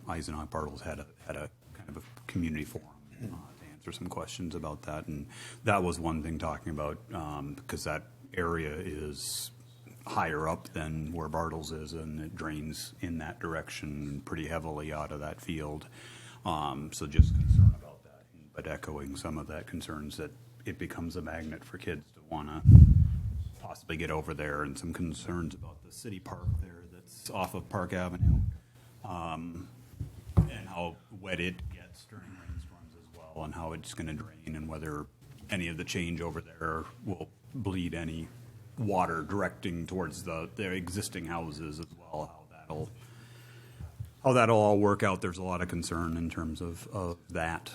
Eisenach Bartles had a kind of a community forum to answer some questions about that. And that was one thing talking about, because that area is higher up than where Bartles is, and it drains in that direction pretty heavily out of that field. So just concern about that, but echoing some of that concerns that it becomes a magnet for kids to want to possibly get over there, and some concerns about the city park there that's off of Park Avenue, and how wet it gets during rainstorms as well, and how it's going to drain, and whether any of the change over there will bleed any water directing towards their existing houses as well, how that'll all work out. There's a lot of concern in terms of that.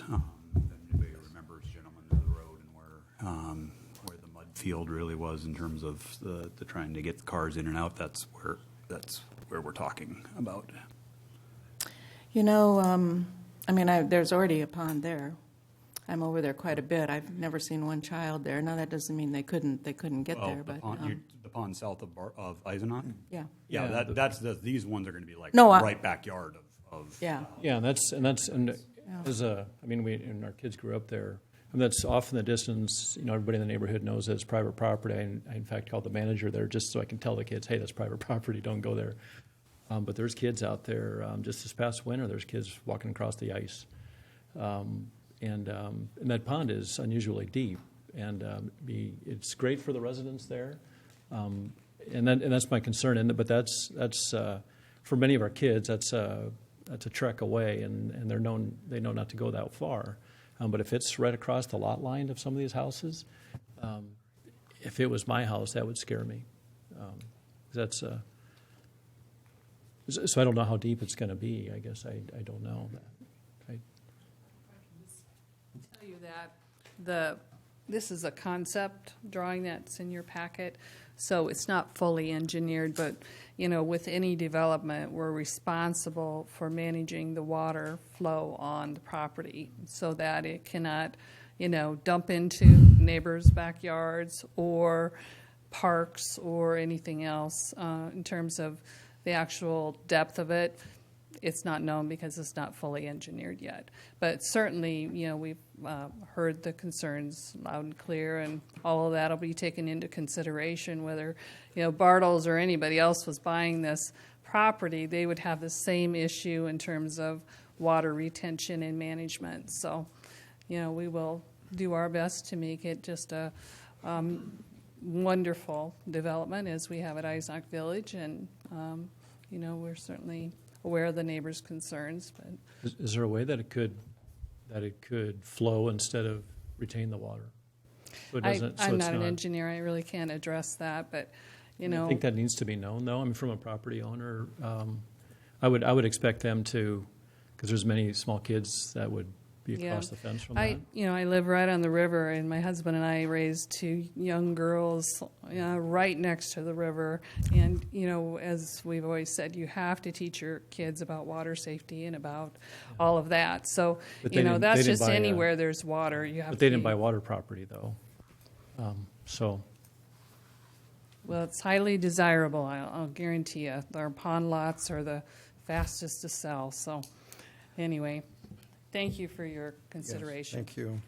Anybody remembers Gentlemen of the Road where the mud field really was in terms of the trying to get the cars in and out. That's where we're talking about. You know, I mean, there's already a pond there. I'm over there quite a bit. I've never seen one child there. Now that doesn't mean they couldn't get there, but The pond south of Eisenach. yeah. Yeah, these ones are going to be like No, right backyard of. Yeah. Yeah, and as I mean, and our kids grew up there. And that's off in the distance. You know, everybody in the neighborhood knows that it's private property. I in fact, called the manager there just so I can tell the kids, hey, that's private property, don't go there. But there's kids out there. Just this past winter, there's kids walking across the ice. And that pond is unusually deep. And it's great for the residents there. And that's my concern. But that's for many of our kids, that's a trek away, and they know not to go that far. But if it's right across the lot line of some of these houses, if it was my house, that would scare me. So I don't know how deep it's going to be. I guess I don't know that. Tell you that this is a concept drawing that's in your packet, so it's not fully engineered, but you know, with any development, we're responsible for managing the water flow on the property so that it cannot, you know, dump into neighbors' backyards or parks or anything else. In terms of the actual depth of it, it's not known because it's not fully engineered yet. But certainly, you know, we've heard the concerns loud and clear, and all of that will be taken into consideration. Whether, you know, Bartles or anybody else was buying this property, they would have the same issue in terms of water retention and management. So, you know, we will do our best to make it just a wonderful development as we have at Eisenach Village, and you know, we're certainly aware of the neighbors' concerns. But Is there a way that it could flow instead of retain the water? So I'm not an engineer. I really can't address that. But you know, I think that needs to be known, though. I mean, from a property owner, I would expect them to, because there's many small kids that would be across the fence from that. You know, I live right on the river, and my husband and I raised two young girls right next to the river. And, you know, as we've always said, you have to teach your kids about water safety and about all of that. So, you know, that's just anywhere there's water. You have. But they didn't buy water property, though. Well, it's highly desirable. I'll guarantee you. Our pond lots are the fastest to sell. So, anyway. Thank you for your consideration. Yes, thank you.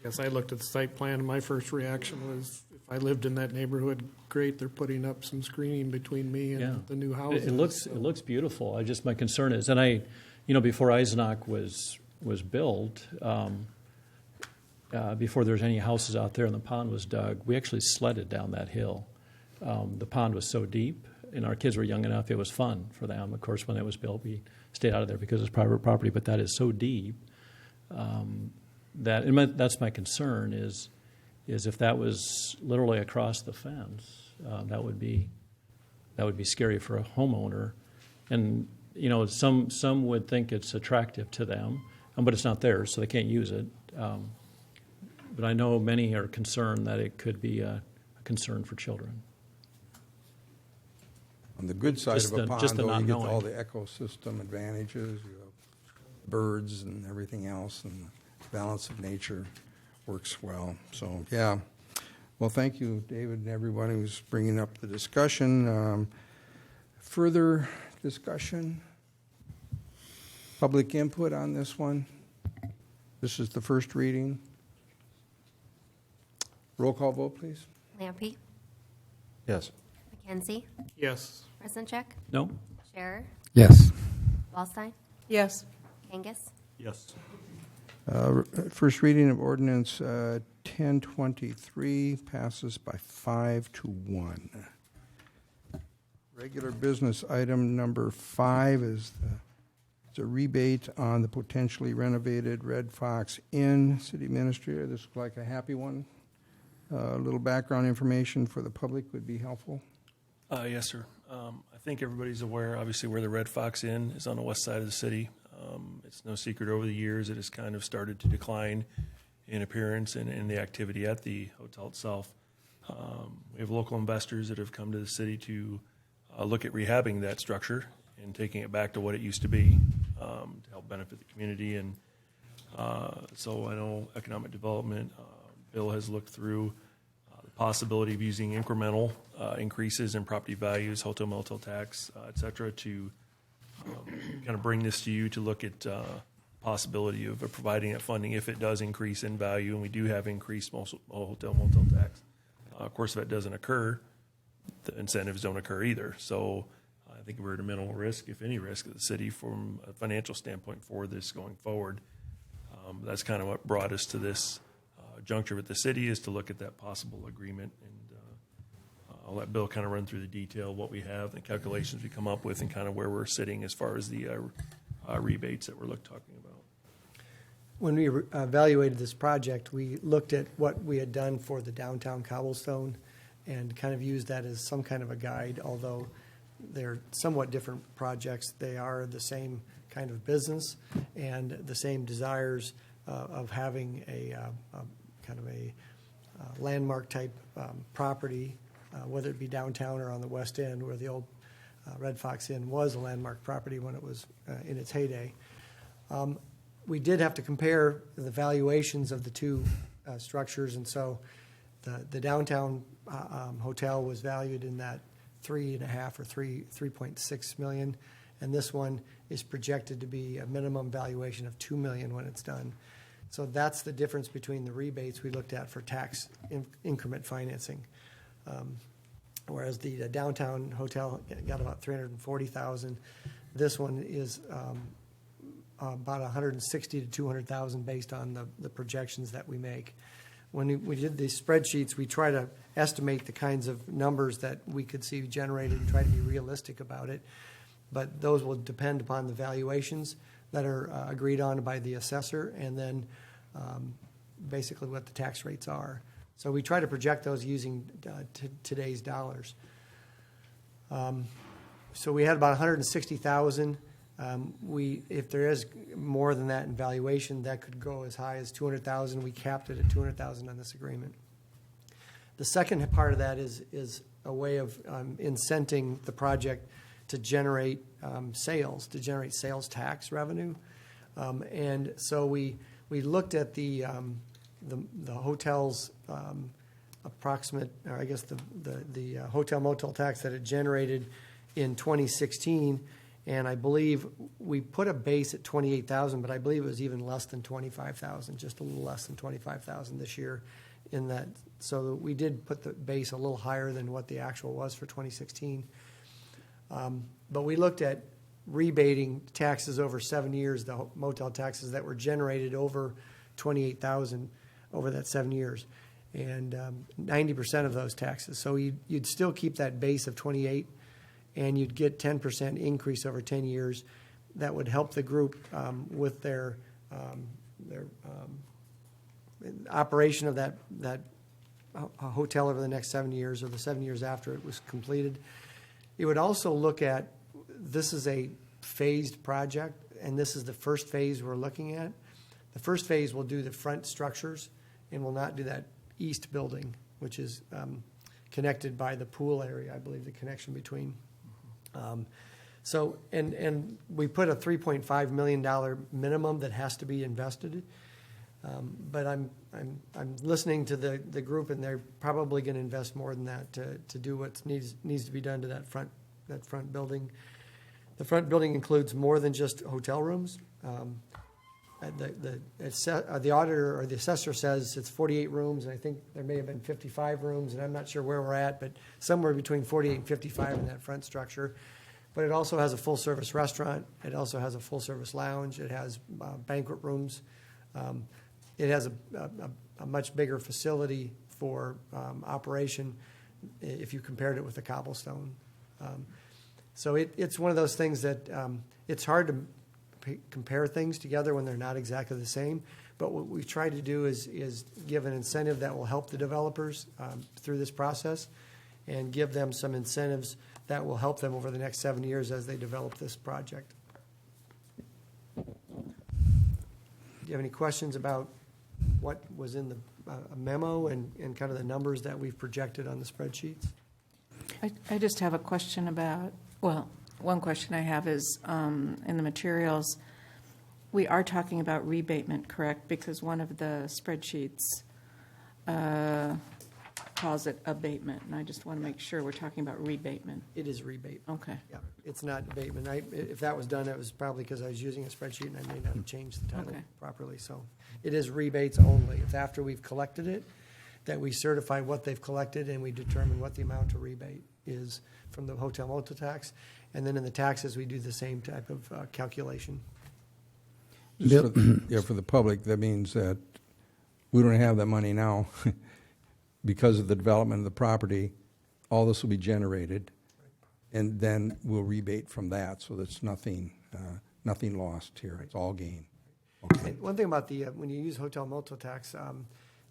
Yes, I looked at the site plan, and my first reaction was, if I lived in that neighborhood, great, they're putting up some screening between me and the new houses. It looks beautiful. My concern is, and before Eisenach was built, before there was any houses out there and the pond was dug, we actually sledded down that hill. The pond was so deep, and our kids were young enough, it was fun for them. Of course, when it was built, we stayed out of there because it's private property, but that is so deep that's my concern is if that was literally across the fence, that would be scary for a homeowner. And you know, some would think it's attractive to them, but it's not theirs, so they can't use it. But I know many are concerned that it could be a concern for children. On the good side of a pond, though, you get all the ecosystem advantages. You have birds and everything else, and the balance of nature works well. So, yeah. Well, thank you, David, and everyone who's bringing up the discussion. Further discussion? Public input on this one? This is the first reading. Roll call vote, please. Lampe, Yes. McKenzie, Yes. Resenchek, No? Scherer, Yes. Wallstein, Yes. Kangas, Yes. First reading of ordinance 1023 passes by 5-1. Regular business item number 5 is it's a rebate on the potentially renovated Red Fox Inn. City Administrator, this looks like a happy one. A little background information for the public would be helpful. Yes, sir. I think everybody's aware, obviously, where the Red Fox Inn is on the west side of the city. It's no secret over the years it has kind of started to decline in appearance and in the activity at the hotel itself. We have local investors that have come to the city to look at rehabbing that structure and taking it back to what it used to be to help benefit the community. And so I know economic development, Bill has looked through the possibility of using incremental increases in property values, hotel motel tax, et cetera, to kind of bring this to you to look at possibility of providing that funding if it does increase in value, and we do have increased hotel motel tax. Of course, if that doesn't occur, the incentives don't occur either. So I think we're at a minimal risk, if any risk, of the city from a financial standpoint for this going forward. That's kind of what brought us to this juncture with the city, is to look at that possible agreement. And I'll let Bill kind of run through the detail of what we have, the calculations we come up with, and kind of where we're sitting as far as the rebates that we're talking about. When we evaluated this project, we looked at what we had done for the downtown cobblestone and kind of used that as some kind of a guide. Although they're somewhat different projects, they are the same kind of business and the same desires of having a kind of a landmark type property, whether it be downtown or on the west end, where the old Red Fox Inn was a landmark property when it was in its heyday. We did have to compare the valuations of the two structures, and so the downtown hotel was valued in that 3.5 or 3.6 million, and this one is projected to be a minimum valuation of $2 million when it's done. So that's the difference between the rebates we looked at for tax increment financing. Whereas the downtown hotel got about $340,000, this one is about $160,000 to $200,000 based on the projections that we make. When we did these spreadsheets, we try to estimate the kinds of numbers that we could see generated and try to be realistic about it. But those will depend upon the valuations that are agreed on by the assessor, and then basically what the tax rates are. So we try to project those using today's dollars. So we had about $160,000. If there is more than that in valuation, that could go as high as $200,000. We capped it at $200,000 on this agreement. The second part of that is a way of incenting the project to generate sales tax revenue, and so we looked at the hotel's approximate, or I guess the hotel motel tax that it generated in 2016. And I believe we put a base at $28,000, but I believe it was even less than $25,000, just a little less than $25,000 this year in that. So we did put the base a little higher than what the actual was for 2016. But we looked at rebating taxes over 7 years, the motel taxes that were generated over $28,000 over that 7 years, and 90% of those taxes. So you'd still keep that base of 28, and you'd get 10% increase over 10 years. That would help the group with their operation of that hotel over the next 7 years, or the 7 years after it was completed. It would also look at, this is a phased project, and this is the first phase we're looking at. The first phase will do the front structures and will not do that east building, which is connected by the pool area, I believe, the connection between. So we put a $3.5 million minimum that has to be invested. But I'm listening to the group, and they're probably going to invest more than that to do what needs to be done to that front building. The front building includes more than just hotel rooms. The auditor or the assessor says it's 48 rooms, and I think there may have been 55 rooms, and I'm not sure where we're at, but somewhere between 48 and 55 in that front structure. But it also has a full-service restaurant. It also has a full-service lounge. It has banquet rooms. It has a much bigger facility for operation if you compared it with the cobblestone. So it's one of those things that it's hard to compare things together when they're not exactly the same. But what we've tried to do is give an incentive that will help the developers through this process, and give them some incentives that will help them over the next 7 years as they develop this project. Do you have any questions about what was in the memo and kind of the numbers that we've projected on the spreadsheets. I just have a question about, well, one question I have is, in the materials, we are talking about rebatement, correct? Because one of the spreadsheets calls it abatement, and I just want to make sure we're talking about rebatement. It is rebate. Okay. Yeah, it's not abatement. If that was done, it was probably because I was using a spreadsheet and I may not have changed the title Okay. properly. So it is rebates only. It's after we've collected it that we certify what they've collected and we determine what the amount of rebate is from the hotel motel tax. And then in the taxes, we do the same type of calculation. Just for the public, that means that we don't have that money now because of the development of the property. All this will be generated, and then we'll rebate from that, so that's nothing lost here. It's all gain. Okay. And one thing about the when you use hotel motel tax,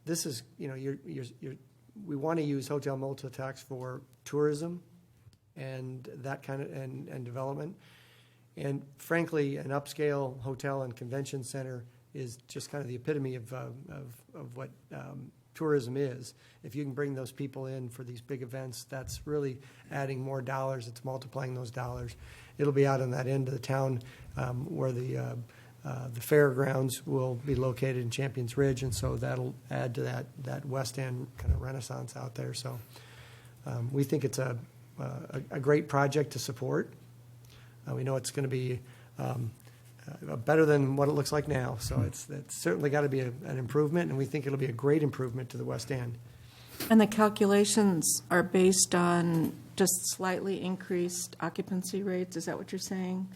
this is we want to use hotel motel tax for tourism and that kind of and development. And frankly, an upscale hotel and convention center is just kind of the epitome of what tourism is. If you can bring those people in for these big events, that's really adding more dollars. It's multiplying those dollars. It'll be out on that end of the town where the fairgrounds will be located in Champions Ridge, and so that'll add to that West End kind of renaissance out there. So we think it's a great project to support. We know it's going to be better than what it looks like now. So it's certainly got to be an improvement, and we think it'll be a great improvement to the West End. And the calculations are based on just slightly increased occupancy rates? Is that what you're saying?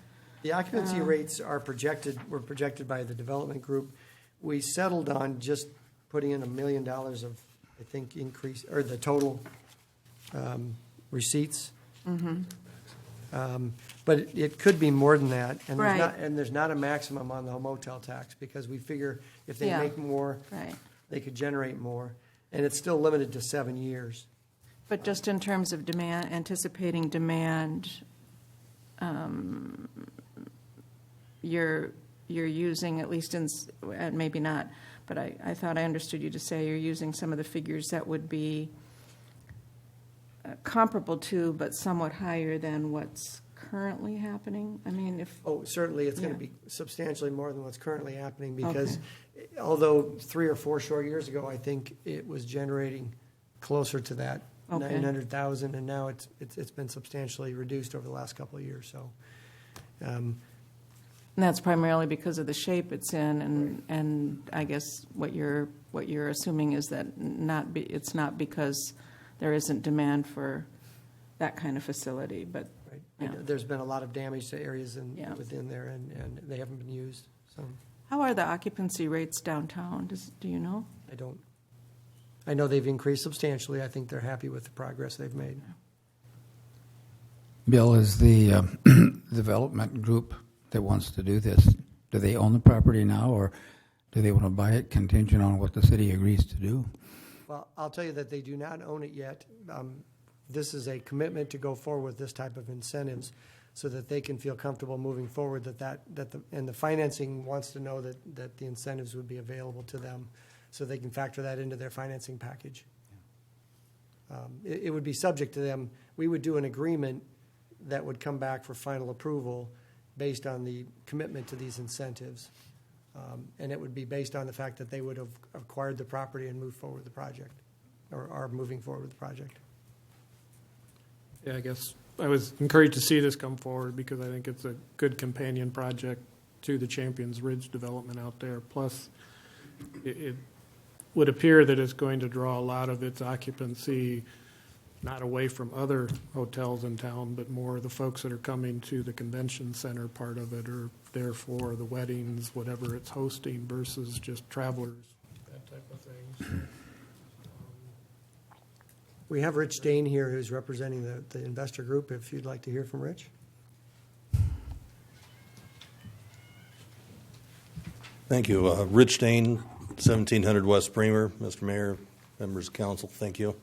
The occupancy rates were projected by the development group. We settled on just putting in $1 million of, I think, increase, or the total receipts. Mm-hmm. But it could be more than that, and Right. there's not a maximum on the motel tax, because we figure if they Yeah. make more, Right. they could generate more, and it's still limited to 7 years. But just in terms of demand, anticipating demand, you're using, at least in, maybe not, but I thought I understood you to say you're using some of the figures that would be comparable to, but somewhat higher than what's currently happening? I mean, if... Oh, certainly, it's going to Yeah. be substantially more than what's currently happening, because although 3 or 4 short years ago, I think it was generating closer to that Okay. 900,000, and now it's been substantially reduced over the last couple of years. So, And that's primarily because of the shape it's in, and I guess what you're assuming is that it's not because there isn't demand for that kind of facility, but right, yeah. there's been a lot of damage to areas Yeah. within there, and they haven't been used. So How are the occupancy rates downtown? Do you know? I don't. I know they've increased substantially. I think they're happy with the progress they've made. Bill, is the development group that wants to do this, do they own the property now, or do they want to buy it contingent on what the city agrees to do? Well, I'll tell you that they do not own it yet. This is a commitment to go forward with this type of incentives, so that they can feel comfortable moving forward. And the financing wants to know that the incentives would be available to them, so they can factor that into their financing package. It would be subject to them. We would do an agreement that would come back for final approval based on the commitment to these incentives. And it would be based on the fact that they would have acquired the property and moved forward with the project, or are moving forward with the project. Yeah, I guess I was encouraged to see this come forward, because I think it's a good companion project to the Champions Ridge development out there. Plus, it would appear that it's going to draw a lot of its occupancy not away from other hotels in town, but more the folks that are coming to the convention center part of it, or therefore the weddings, whatever it's hosting, versus just travelers, that type of thing. We have Rich Dane here, who's representing the investor group, if you'd like to hear from Rich. Thank you. Rich Dane, 1700 West Bremer. Mr. Mayor, members of council, thank you.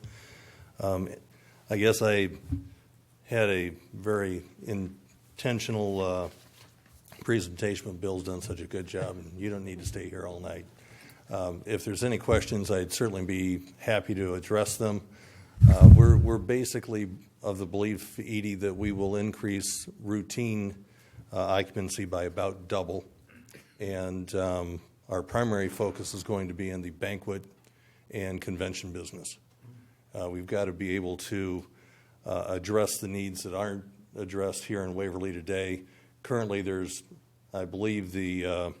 I guess I had a very intentional presentation, but Bill's done such a good job, and you don't need to stay here all night. If there's any questions, I'd certainly be happy to address them. We're basically of the belief, Edie, that we will increase routine occupancy by about double. And our primary focus is going to be in the banquet and convention business. We've got to be able to address the needs that aren't addressed here in Waverly today. Currently, there's, I believe, the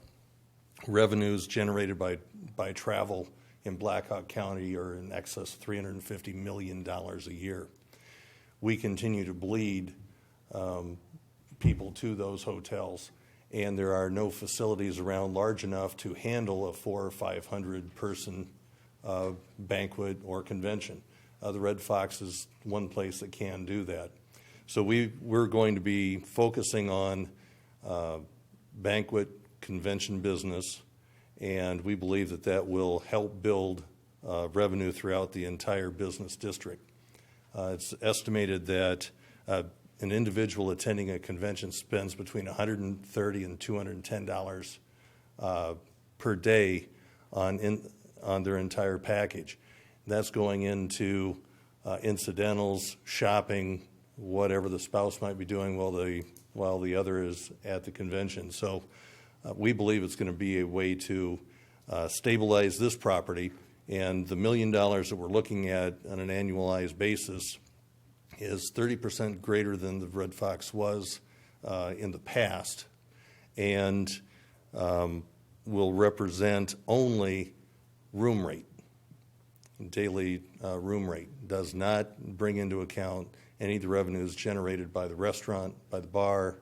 revenues generated by travel in Blackhawk County are in excess of $350 million a year. We continue to bleed people to those hotels, and there are no facilities around large enough to handle a 400 or 500 person banquet or convention. The Red Fox is one place that can do that. So we're going to be focusing on banquet convention business, and we believe that that will help build revenue throughout the entire business district. It's estimated that an individual attending a convention spends between $130 and $210 per day on their entire package. That's going into incidentals, shopping, whatever the spouse might be doing while the other is at the convention. So we believe it's going to be a way to stabilize this property, and the $1 million that we're looking at on an annualized basis is 30% greater than the Red Fox was in the past, and will represent only room rate. Daily room rate does not bring into account any of the revenues generated by the restaurant, by the bar,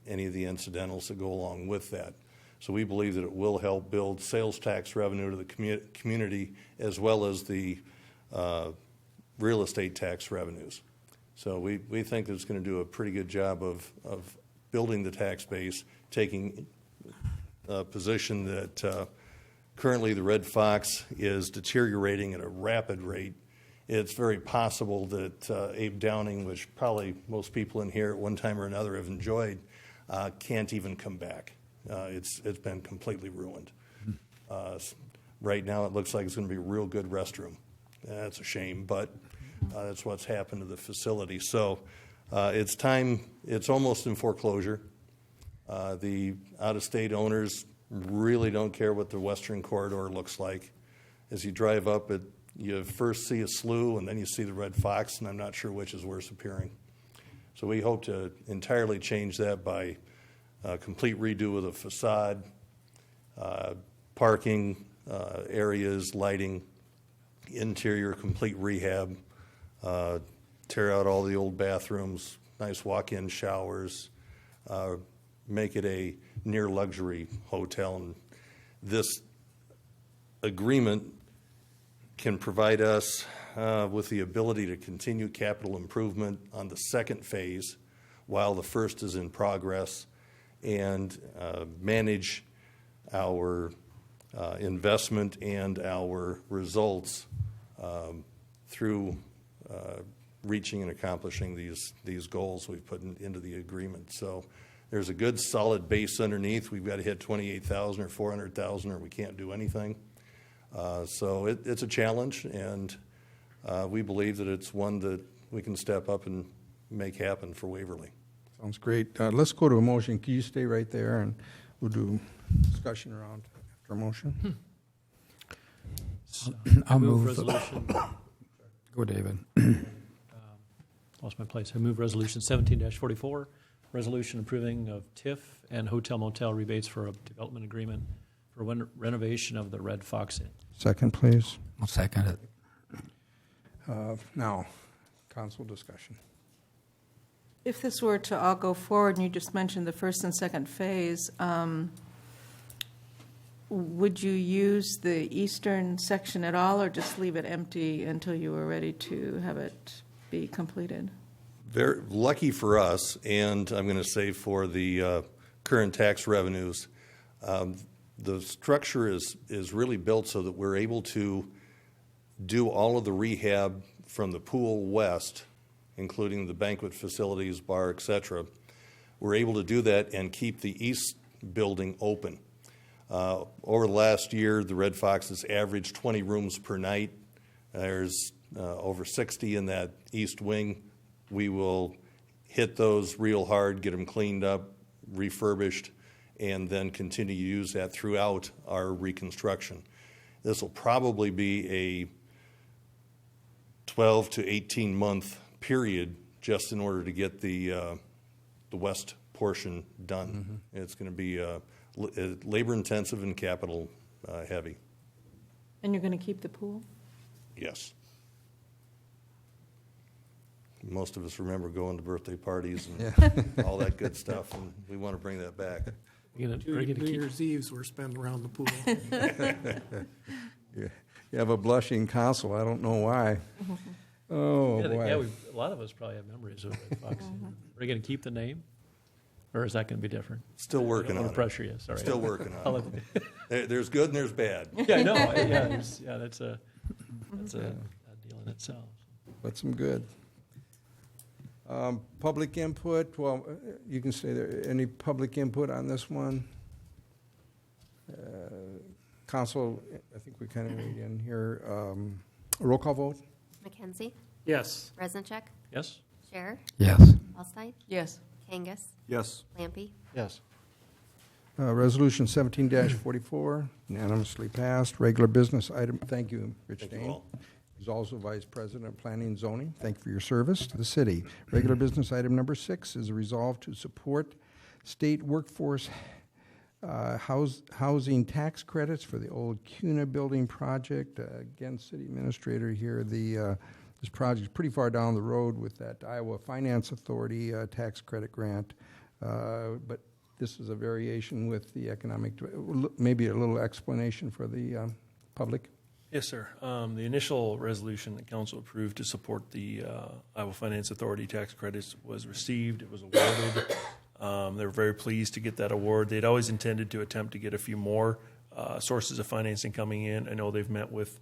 any of the incidentals that go along with that. So we believe that it will help build sales tax revenue to the community, as well as the real estate tax revenues. So we think that it's going to do a pretty good job of building the tax base, taking a position that currently the Red Fox is deteriorating at a rapid rate. It's very possible that Abe Downing, which probably most people in here at one time or another have enjoyed, can't even come back. It's been completely ruined. Right now it looks like it's going to be a real good restroom. That's a shame, but that's what's happened to the facility. So it's time, it's almost in foreclosure. The out-of-state owners really don't care what the western corridor looks like. As you drive up it, you first see a slough and then you see the Red Fox, and I'm not sure which is worse appearing. So we hope to entirely change that by a complete redo of the facade, parking areas, lighting, interior complete rehab, tear out all the old bathrooms, nice walk-in showers, make it a near luxury hotel. And this agreement can provide us with the ability to continue capital improvement on the second phase while the first is in progress, and manage our investment and our results through reaching and accomplishing these goals we've put into the agreement. So there's a good solid base underneath. We've got to hit 28,000 or 400,000 or we can't do anything. So it's a challenge, and we believe that it's one that we can step up and make happen for Waverly. Sounds great. Let's go to a motion. Can you stay right there, and we'll do discussion around after a motion? I'll move resolution. Go, David. Lost my place. I move resolution 17-44, resolution approving of TIF and hotel motel rebates for a development agreement for renovation of the Red Fox Inn. Second, please. I'll second it. Now, council discussion. If this were to all go forward, and you just mentioned the first and second phase, would you use the eastern section at all, or just leave it empty until you were ready to have it be completed? Very lucky for us, and I'm going to say for the current tax revenues, the structure is really built so that we're able to do all of the rehab from the pool west, including the banquet facilities, bar, etc. We're able to do that and keep the east building open. Over the last year, the Red Foxes averaged 20 rooms per night. There's over 60 in that east wing. We will hit those real hard, get them cleaned up, refurbished, and then continue to use that throughout our reconstruction. This will probably be a 12 to 18 month period just in order to get the west portion done. It's going to be labor intensive and capital heavy. And you're going to keep the pool? Yes. Most of us remember going to birthday parties and all that good stuff, and we want to bring that back. New Year's Eves were spent around the pool. You have a blushing council. I don't know why. Oh, boy. Yeah, a lot of us probably have memories of Red Fox. Are you going to keep the name? Or is that going to be different? Still working on it. Pressure you. Sorry. Still working on it. There's good and there's bad. Yeah, I know. That's a deal in itself. But some good. Public input, well, you can stay there. Any public input on this one? Council, I think we kind of read in here. Roll call vote? McKenzie? Yes. Reznacek? Yes? Scherer? Yes. Wallstein? Yes. Kangas? Yes. Lampy? Yes. Resolution 17-44, unanimously passed. Regular business item, thank you, Rich Thank you Dane. all. He's also Vice President of Planning and Zoning. Thank you for your service to the city. Regular business item number 6 is a resolve to support state workforce housing tax credits for the old CUNA building project. Again, City Administrator here, this project is pretty far down the road with that Iowa Finance Authority tax credit grant, but this is a variation with the economic, maybe a little explanation for the public. Yes, sir. The initial resolution that council approved to support the Iowa Finance Authority tax credits was received. It was awarded. They were very pleased to get that award. They'd always intended to attempt to get a few more sources of financing coming in. I know they've met with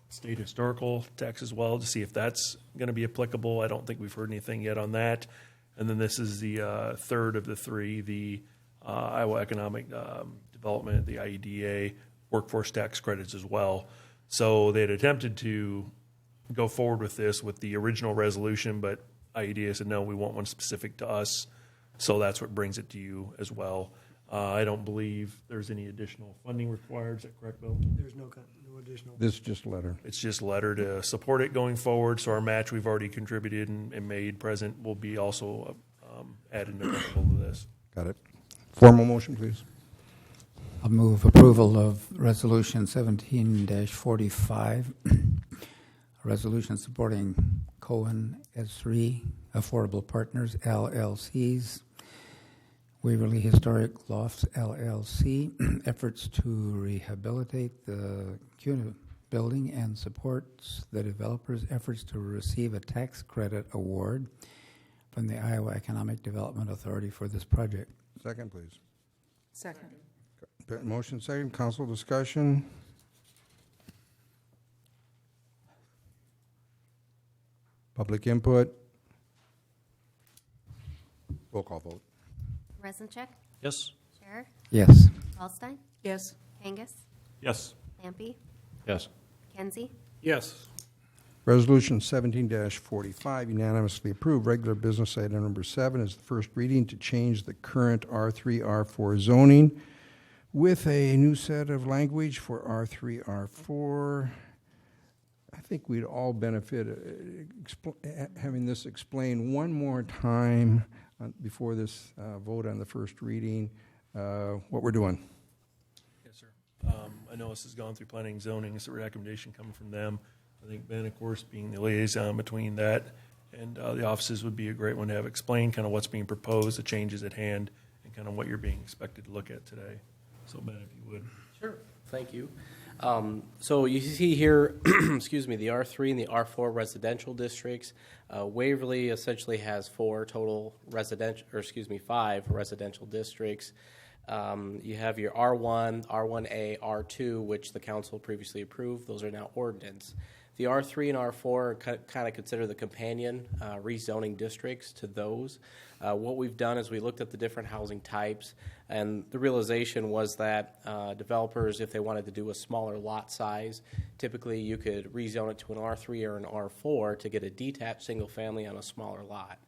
state historical tax as well to see if that's going to be applicable. I don't think we've heard anything yet on that. And then this is the third of the three, the Iowa Economic Development, the IEDA, workforce tax credits as well. So they had attempted to go forward with this with the original resolution, but IEDA said, no, we want one specific to us. So that's what brings it to you as well. I don't believe there's any additional funding required. Is that correct, Bill? There's no additional. This is just a letter. It's just a letter to support it going forward. So our match we've already contributed and made present will be also added and applicable to this. Got it. Formal motion, please. I'll move approval of Resolution 17-45, a resolution supporting Cohen S3 Affordable Partners LLC's Waverly Historic Lofts LLC efforts to rehabilitate the CUNA building and supports the developer's efforts to receive a tax credit award from the Iowa Economic Development Authority for this project. Second, please. Second. Motion second, council discussion. Public input. Roll call vote. Reznacek? Yes? Scherer? Yes. Wallstein? Yes. Kangas? Yes. Lampy? Yes. McKenzie? Yes. Resolution 17-45 unanimously approved. Regular business item number 7 is the first reading to change the current R3, R4 zoning with a new set of language for R3, R4. I think we'd all benefit having this explained one more time before this vote on the first reading, what we're doing. Yes, sir. I know this has gone through planning and zoning. It's a recommendation coming from them. I think Ben, of course, being the liaison between that and the offices would be a great one to have explained kind of what's being proposed, the changes at hand, and kind of what you're being expected to look at today. So, Ben, if you would. Sure. Thank you. So you see here, excuse me, the R3 and the R4 residential districts. Waverly essentially has 5 residential districts. You have your R1, R1A, R2, which the council previously approved. Those are now ordinance. The R3 and R4 are kind of consider the companion rezoning districts to those. What we've done is we looked at the different housing types, and the realization was that developers, if they wanted to do a smaller lot size, typically you could rezone it to an R3 or an R4 to get a detached single family on a smaller lot.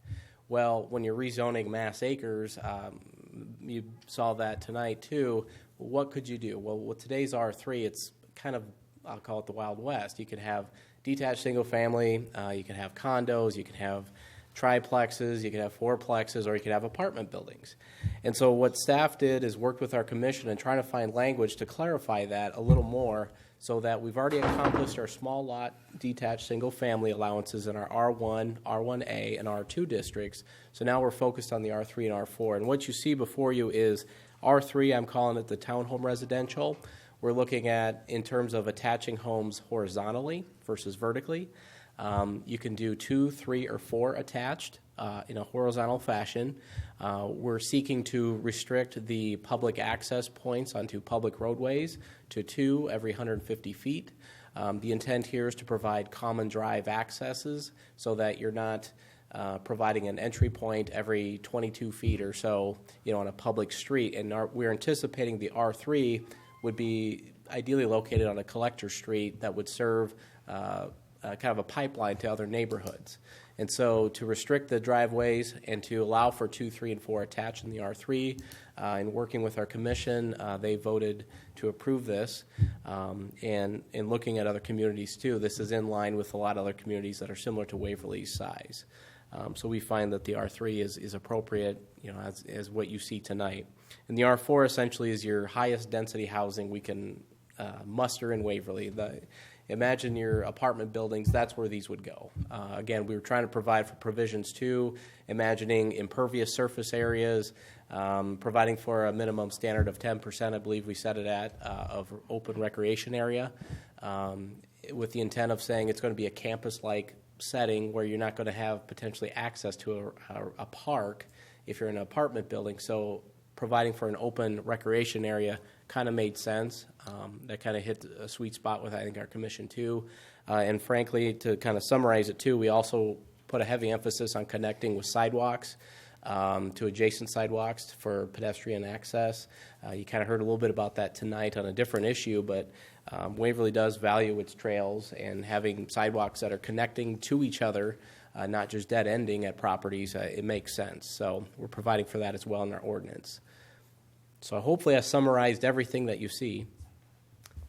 Well, when you're rezoning mass acres, you saw that tonight too. What could you do? Well, with today's R3, it's kind of, I'll call it the Wild West. You can have detached single family, you can have condos, you can have triplexes, you can have fourplexes, or you can have apartment buildings. And so what staff did is worked with our commission and trying to find language to clarify that a little more so that we've already accomplished our small lot detached single family allowances in our R1, R1A, and R2 districts. So now we're focused on the R3 and R4. And what you see before you is R3, I'm calling it the townhome residential. We're looking at, in terms of attaching homes horizontally versus vertically. You can do 2, 3, or 4 attached in a horizontal fashion. We're seeking to restrict the public access points onto public roadways to 2 every 150 feet. The intent here is to provide common drive accesses so that you're not providing an entry point every 22 feet or so, on a public street. And we're anticipating the R3 would be ideally located on a collector street that would serve kind of a pipeline to other neighborhoods. And so to restrict the driveways and to allow for 2, 3, and 4 attached in the R3, and working with our commission, they voted to approve this. And looking at other communities too, this is in line with a lot of other communities that are similar to Waverly's size. So we find that the R3 is appropriate, as what you see tonight. And the R4 essentially is your highest density housing we can muster in Waverly. Imagine your apartment buildings, that's where these would go. Again, we were trying to provide for provisions too, imagining impervious surface areas, providing for a minimum standard of 10%, I believe we set it at, of open recreation area, with the intent of saying it's going to be a campus-like setting where you're not going to have potentially access to a park if you're in an apartment building. So providing for an open recreation area kind of made sense. That kind of hit a sweet spot with, I think, our commission too. And frankly, to kind of summarize it too, we also put a heavy emphasis on connecting with sidewalks to adjacent sidewalks for pedestrian access. You kind of heard a little bit about that tonight on a different issue, but Waverly does value its trails, and having sidewalks that are connecting to each other, not just dead ending at properties, it makes sense. So we're providing for that as well in our ordinance. So hopefully I summarized everything that you see.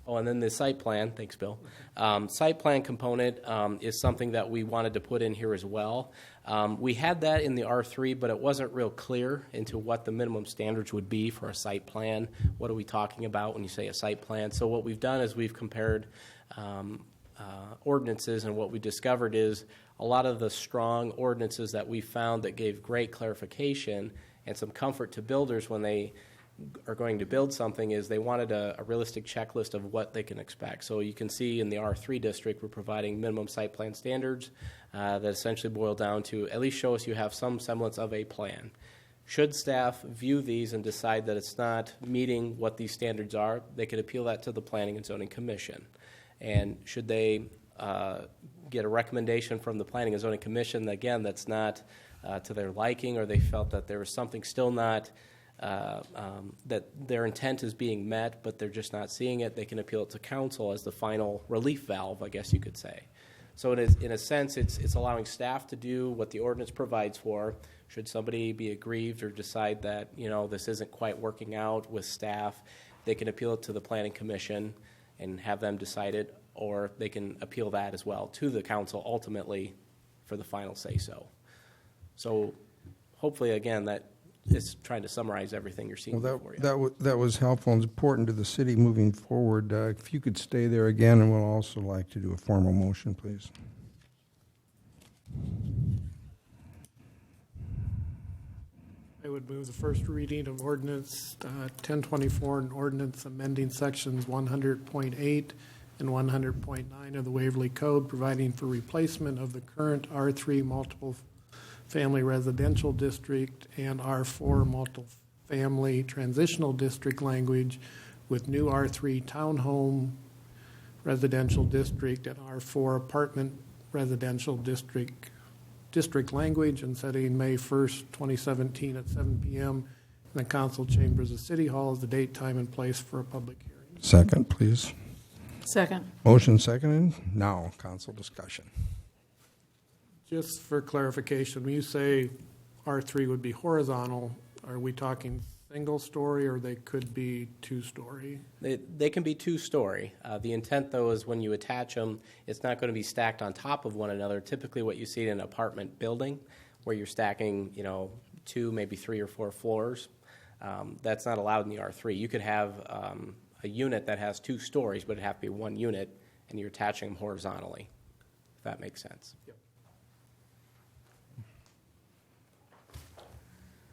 Oh, and then the site plan, thanks, Bill. Site plan component is something that we wanted to put in here as well. We had that in the R3, but it wasn't real clear into what the minimum standards would be for a site plan. What are we talking about when you say a site plan? So what we've done is we've compared ordinances, and what we discovered is a lot of the strong ordinances that we found that gave great clarification and some comfort to builders when they are going to build something is they wanted a realistic checklist of what they can expect. So you can see in the R3 district, we're providing minimum site plan standards that essentially boil down to at least show us you have some semblance of a plan. Should staff view these and decide that it's not meeting what these standards are, they could appeal that to the Planning and Zoning Commission. And should they get a recommendation from the Planning and Zoning Commission, again, that's not to their liking, or they felt that there was something still not that their intent is being met, but they're just not seeing it, they can appeal it to council as the final relief valve, I guess you could say. So it is, in a sense, it's allowing staff to do what the ordinance provides for. Should somebody be aggrieved or decide that, this isn't quite working out with staff, they can appeal it to the Planning Commission and have them decide it, or they can appeal that as well to the council ultimately for the final say-so. So hopefully, again, that is trying to summarize everything you're seeing before you. That was helpful and important to the city moving forward. If you could stay there again, and we'll also like to do a formal motion, please. I would move the first reading of ordinance 1024, and ordinance amending sections 100.8 and 100.9 of the Waverly Code, providing for replacement of the current R3 multiple family residential district and R4 multifamily transitional district language with new R3 townhome residential district and R4 apartment residential district language, and setting May 1st, 2017 at 7 p.m. in the council chambers of City Hall as the date, time, and place for a public hearing. Second, please. Second. Motion seconded. Now, council discussion. Just for clarification, when you say R3 would be horizontal, are we talking single story or they could be two-story? They can be two-story. The intent, though, is when you attach them, it's not going to be stacked on top of one another. Typically what you see in an apartment building where you're stacking, 2, maybe 3 or 4 floors. That's not allowed in the R3. You could have a unit that has 2 stories, but it'd have to be one unit, and you're attaching them horizontally, if that makes sense. Yep.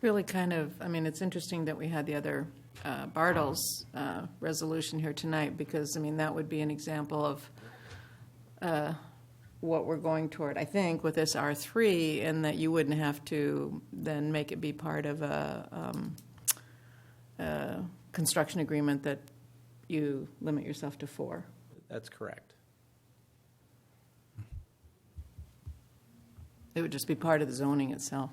Really it's interesting that we had the other Bartles resolution here tonight, because, that would be an example of what we're going toward, I think, with this R3, and that you wouldn't have to then make it be part of a construction agreement that you limit yourself to 4. That's correct. It would just be part of the zoning itself.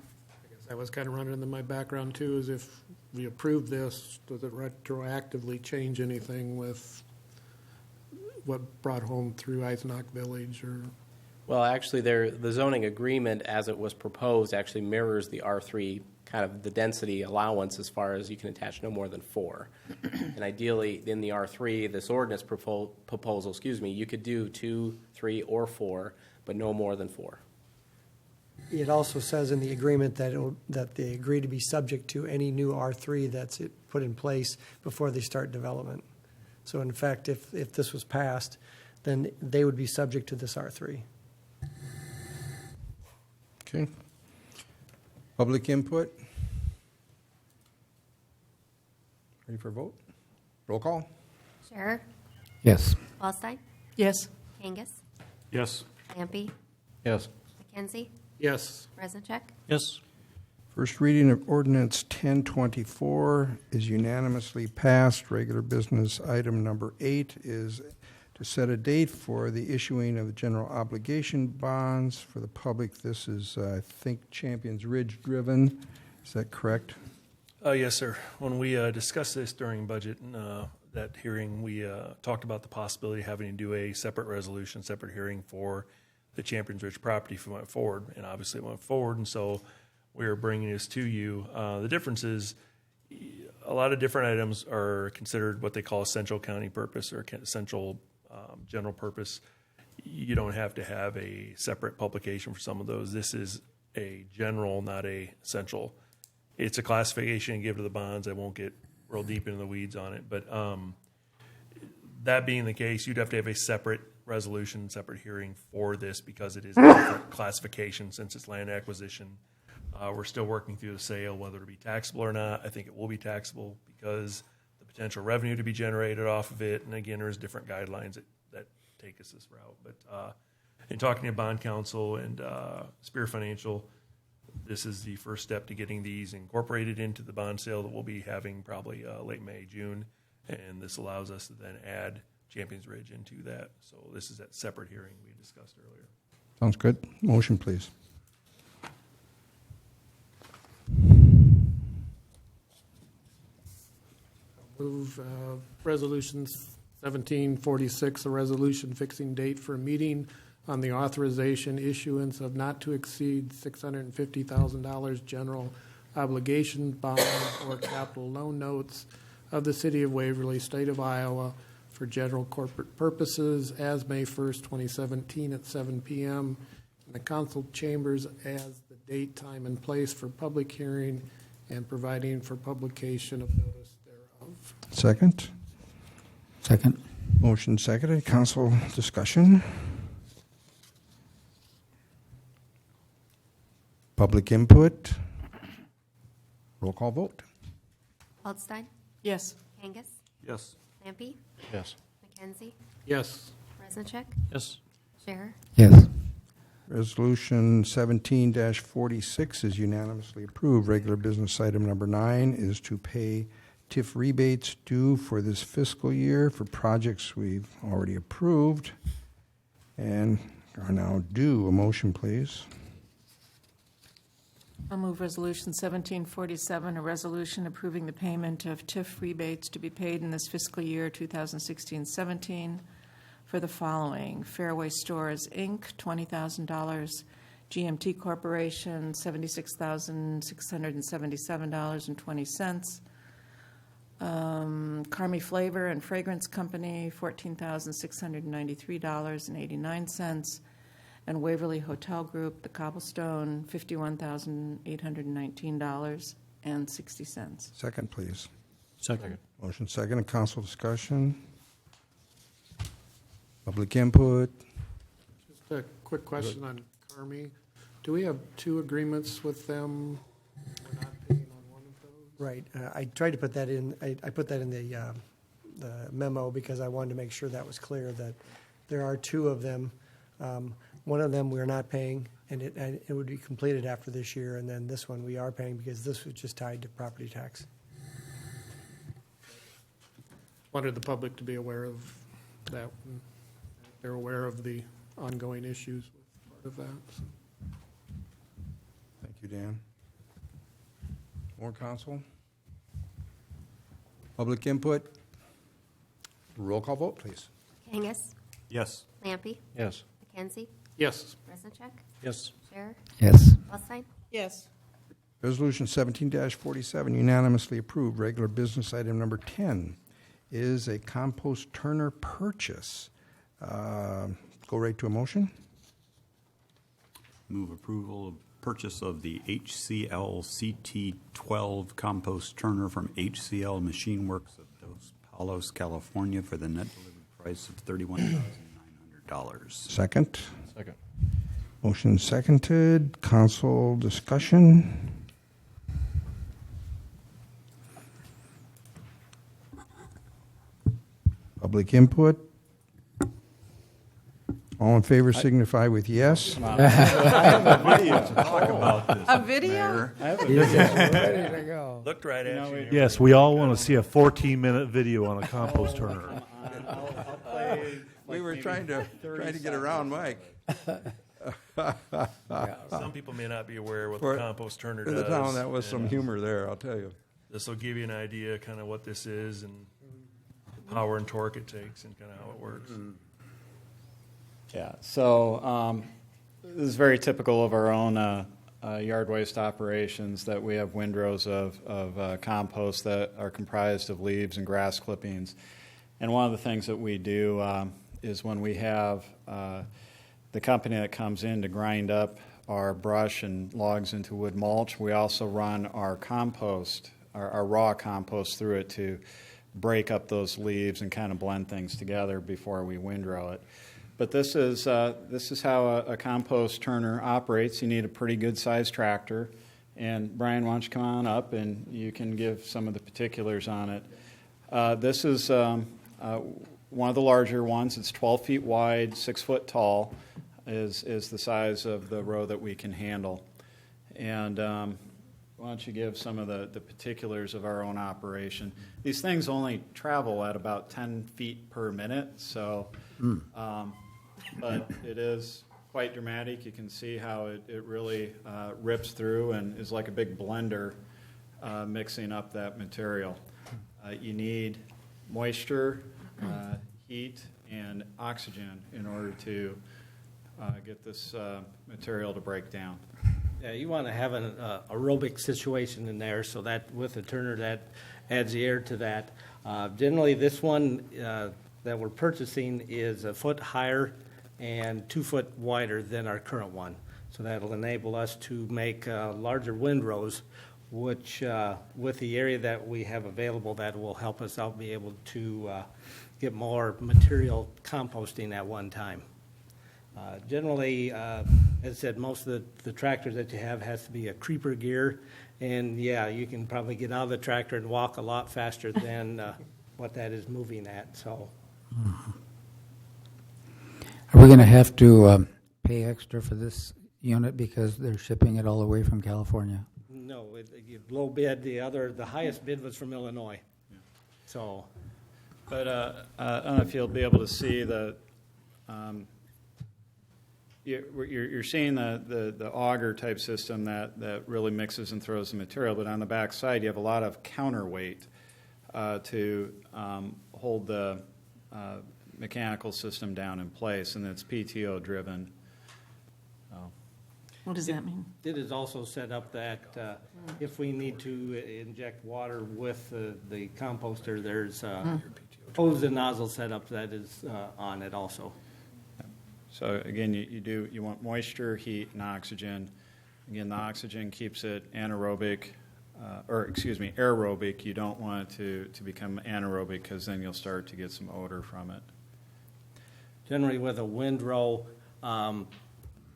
That was kind of running into my background too, is if we approve this, does it retroactively change anything with what brought home through Eisenach Village or? Well, actually, the zoning agreement as it was proposed actually mirrors the R3 kind of the density allowance as far as you can attach no more than 4. And ideally, in the R3, this ordinance proposal, you could do 2, 3, or 4, but no more than 4. It also says in the agreement that they agree to be subject to any new R3 that's put in place before they start development. So in fact, if this was passed, then they would be subject to this R3. Okay. Public input? Ready for a vote? Roll call? Scherer, Yes. Wallstein, Yes. Kangas, Yes. Lampy, Yes. McKenzie, Yes. Reznacek, Yes. First reading of ordinance 1024 is unanimously passed. Regular business item number 8 is to set a date for the issuing of the general obligation bonds for the public. This is, I think, Champions Ridge driven. Is that correct? Yes, sir. When we discussed this during budget that hearing, we talked about the possibility of having to do a separate resolution, separate hearing for the Champions Ridge property if we went forward, and obviously it went forward, and so we are bringing this to you. The difference is a lot of different items are considered what they call essential county purpose or essential general purpose. You don't have to have a separate publication for some of those. This is a general, not a essential. It's a classification given to the bonds. I won't get real deep into the weeds on it, but that being the case, you'd have to have a separate resolution, separate hearing for this because it is a different classification since it's land acquisition. We're still working through the sale, whether it be taxable or not. I think it will be taxable because the potential revenue to be generated off of it. And again, there's different guidelines that take us this route. But in talking to bond counsel and Spear Financial, this is the first step to getting these incorporated into the bond sale that we'll be having probably late May, June. And this allows us to then add Champions Ridge into that. So this is that separate hearing we discussed earlier. Sounds good. Motion, please. Move resolution 1746, a resolution fixing date for a meeting on the authorization issuance of not to exceed $650,000 general obligation bond or capital loan notes of the City of Waverly, State of Iowa, for general corporate purposes as May 1st, 2017 at 7 p.m. in the council chambers as the date, time, and place for public hearing and providing for publication of notice thereof. Second. Second. Motion seconded. Council discussion. Public input. Roll call vote. Waldstein, Yes. Kangas, Yes. Lampy, Yes. McKenzie, Yes. Reznacek, Yes. Scherer, Yes. Resolution 17-46 is unanimously approved. Regular business item number 9 is to pay TIF rebates due for this fiscal year for projects we've already approved and are now due. A motion, please. I'll move Resolution 1747, a resolution approving the payment of TIF rebates to be paid in this fiscal year 2016-17 for the following: Fairway Stores, Inc., $20,000, GMT Corporation, $76,677.20, Carmi Flavor and Fragrance Company, $14,693.89, and Waverly Hotel Group, the Cobblestone, $51,819.60. Second, please. Second. Motion second and council discussion. Public input. Just a quick question on Carmi. Do we have two agreements with them? We're not paying on one of those? Right. I tried to put that in, I put that in the memo because I wanted to make sure that was clear that there are two of them. One of them we're not paying, and it would be completed after this year, and then this one we are paying because this was just tied to property tax. Wanted the public to be aware of that. They're aware of the ongoing issues with part of that. So. Thank you, Dan. More council? Public input? Roll call vote, please. Kangas, Yes. Lampy, Yes. McKenzie, Yes. Resnick, Yes. Scherer, Yes. Waldstein, Yes. Resolution 17-47 unanimously approved. Regular business item number 10 is a compost turner purchase. Go right to a motion. Move approval of purchase of the HCL CT12 compost turner from HCL Machine Works of Dos Palos, California for the net delivered price of $31,900. Second. Second. Motion seconded. Council discussion. Public input. All in favor signify with yes. I have a video to talk about this. A video? Ready to go. Looked right at you. Yes, we all want to see a 14-minute video on a compost turner. We were trying to get around Mike. Some people may not be aware what For- the compost turner For does. the town, that was some and humor there, I'll tell you. This will give you an idea kind of what this is and the power and torque it takes and kind of how it works. Yeah, so this is very typical of our own yard waste operations, that we have windrows of compost that are comprised of leaves and grass clippings. And one of the things that we do is when we have the company that comes in to grind up our brush and logs into wood mulch, we also run our compost, our raw compost through it to break up those leaves and kind of blend things together before we windrow it. But this is how a compost turner operates. You need a pretty good sized tractor. And Brian, why don't you come on up and you can give some of the particulars on it. This is one of the larger ones. It's 12 feet wide, 6 foot tall, is the size of the row that we can handle. And why don't you give some of the particulars of our own operation. These things only travel at about 10 feet per minute, so but it is quite dramatic. You can see how it really rips through and is like a big blender mixing up that material. You need moisture, heat, and oxygen in order to get this material to break down. Yeah, you want to have an aerobic situation in there, so that with a turner that adds the air to that. Generally, this one that we're purchasing is a foot higher and 2 foot wider than our current one. So that'll enable us to make larger windrows, which with the area that we have available, that will help us out be able to get more material composting at one time. Generally, as I said, most of the tractors that you have has to be a creeper gear, and yeah, you can probably get out of the tractor and walk a lot faster than what that is moving at. So, Are we going to have to pay extra for this unit because they're shipping it all the way from California? no, low bid. The highest bid was from Illinois. So, But I don't know if you'll be able to see you're seeing the auger type system that really mixes and throws the material, but on the back side you have a lot of counterweight to hold the mechanical system down in place, and it's PTO driven. What does that mean? it is also set up that if we need to inject water with the composter, there's hose and nozzle setup that is on it also. So again, you want moisture, heat, and oxygen. Again, the oxygen keeps it aerobic. You don't want it to become anaerobic, because then you'll start to get some odor from it. Generally with a windrow,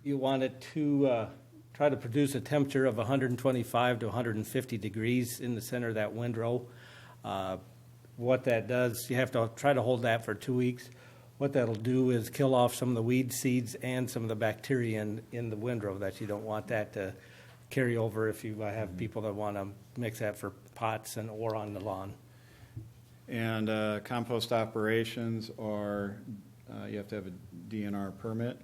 you want it to try to produce a temperature of 125 to 150 degrees in the center of that windrow. What that does, you have to try to hold that for 2 weeks. What that'll do is kill off some of the weed seeds and some of the bacteria in the windrow that you don't want that to carry over if you have people that want to mix that for pots or on the lawn. And compost operations are, you have to have a DNR permit?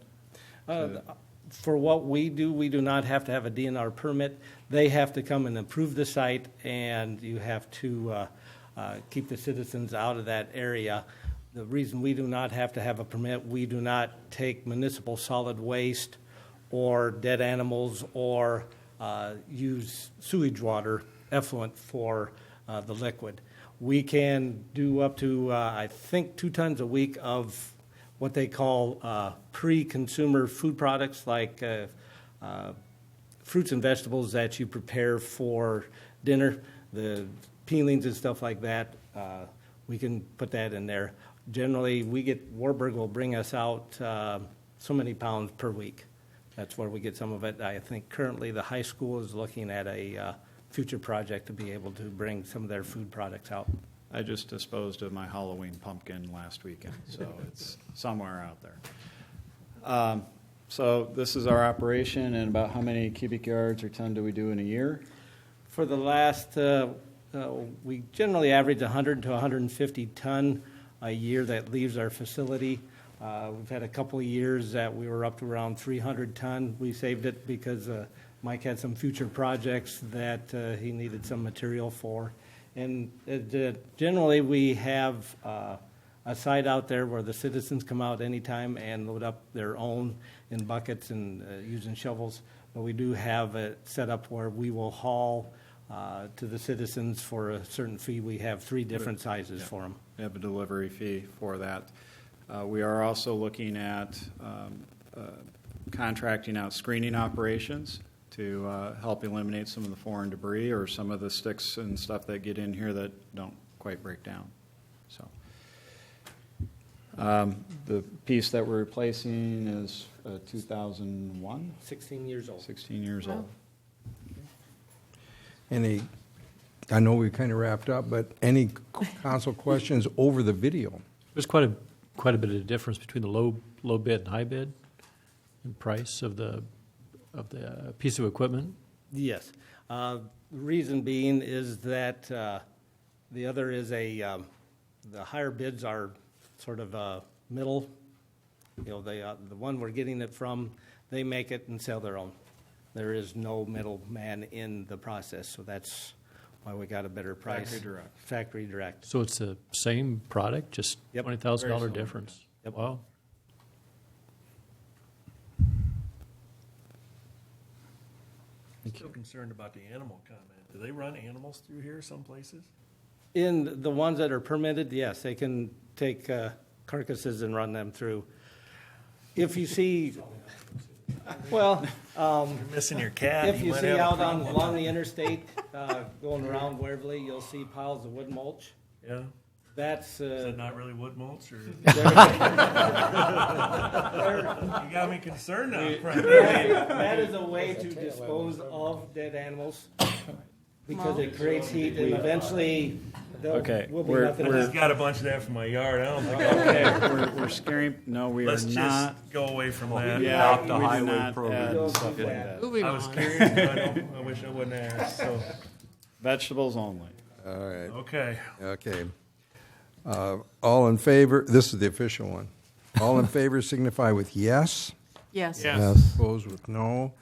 For what we do not have to have a DNR permit. They have to come and approve the site, and you have to keep the citizens out of that area. The reason we do not have to have a permit, we do not take municipal solid waste or dead animals or use sewage water effluent for the liquid. We can do up to, I think, 2 tons a week of what they call pre-consumer food products, like fruits and vegetables that you prepare for dinner, the peelings and stuff like that. We can put that in there. Generally, Warburg will bring us out so many pounds per week. That's where we get some of it. I think currently the high school is looking at a future project to be able to bring some of their food products out. I just disposed of my Halloween pumpkin last weekend, so it's somewhere out there. So this is our operation, and about how many cubic yards or ton do we do in a year? For the last, we generally average 100 to 150 ton a year that leaves our facility. We've had a couple of years that we were up to around 300 ton. We saved it because Mike had some future projects that he needed some material for. And generally, we have a site out there where the citizens come out anytime and load up their own in buckets and using shovels. But we do have it set up where we will haul to the citizens for a certain fee. We have 3 different sizes for them. We have a delivery fee for that. We are also looking at contracting out screening operations to help eliminate some of the foreign debris or some of the sticks and stuff that get in here that don't quite break down. So the piece that we're replacing is 2001? 16 years old. 16 years old. I know we kind of wrapped up, but any council questions over the video? There's quite a bit of difference between the low bid and high bid in price of the piece of equipment. Yes. The reason being is that the other is the higher bids are sort of middle. You know, the one we're getting it from, they make it and sell their own. There is no middleman in the process, so that's why we got a better price. Factory direct. Factory direct. So it's the same product, just Yep. $20,000 difference. Yep. Wow. I'm still concerned about the animal comment. Do they run animals through here some places? In the ones that are permitted, yes, they can take carcasses and run them through. If you see, well, You're missing your cat. if you might see have a out problem. along the interstate, going around Waverly, you'll see piles of wood mulch. Yeah. That's Is that not really wood mulch, or? there- You got me concerned now. that is a way to dispose of dead animals because it creates heat and eventually there Okay, will be we're- nothing I we're- just left. got a bunch of that from my yard. I don't think. Okay, we're scaring, no, we are Let's not. just go away from that. Yeah, Adopt a we do highway not program. add stuff like that. I was curious, but I wish I wouldn't ask. So, Vegetables only. All right. okay. Okay. All in favor, this is the official one. All in favor signify with yes. Yes. Yes. Opposed with no.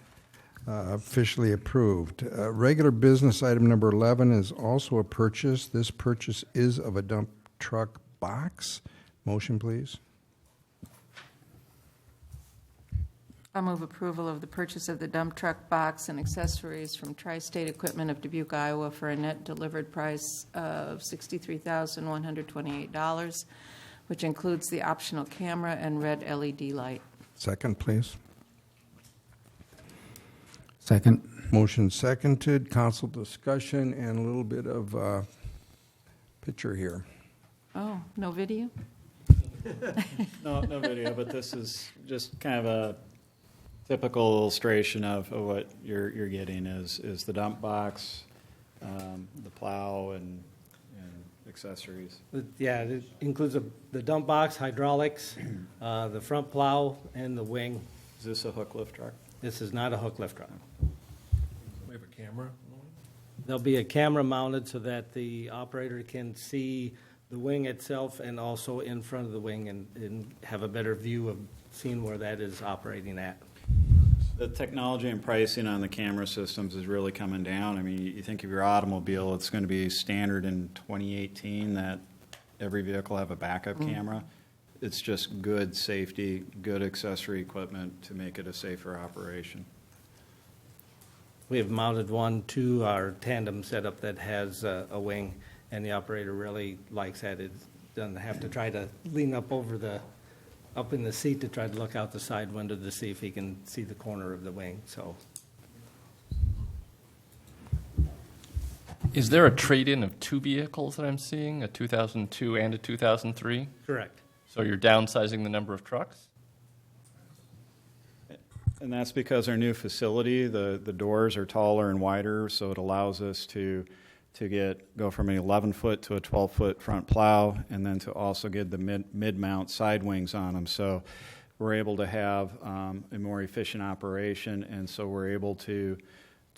Officially approved. Regular business item number 11 is also a purchase. This purchase is of a dump truck box. Motion, please. I'll move approval of the purchase of the dump truck box and accessories from Tri-State Equipment of Dubuque, Iowa for a net delivered price of $63,128, which includes the optional camera and red LED light. Second, please. Second. Motion seconded. Council discussion and a little bit of picture here. Oh, no video? No video, but this is just kind of a typical illustration of what you're getting is the dump box, the plow, and accessories. Yeah, it includes the dump box, hydraulics, the front plow, and the wing. Is this a hook lift truck? This is not a hook lift truck. We have a camera. There'll be a camera mounted so that the operator can see the wing itself and also in front of the wing and have a better view of seeing where that is operating at. The technology and pricing on the camera systems is really coming down. I mean, you think of your automobile, it's going to be standard in 2018 that every vehicle have a backup camera. It's just good safety, good accessory equipment to make it a safer operation. We have mounted one to our tandem setup that has a wing, and the operator really likes that. It doesn't have to try to lean up in the seat to try to look out the side window to see if he can see the corner of the wing. So Is there a trade-in of two vehicles that I'm seeing, a 2002 and a 2003? correct. So you're downsizing the number of trucks? And that's because our new facility, the doors are taller and wider, so it allows us to go from an 11-foot to a 12-foot front plow, and then to also get the mid-mount side wings on them. So we're able to have a more efficient operation, and so we're able to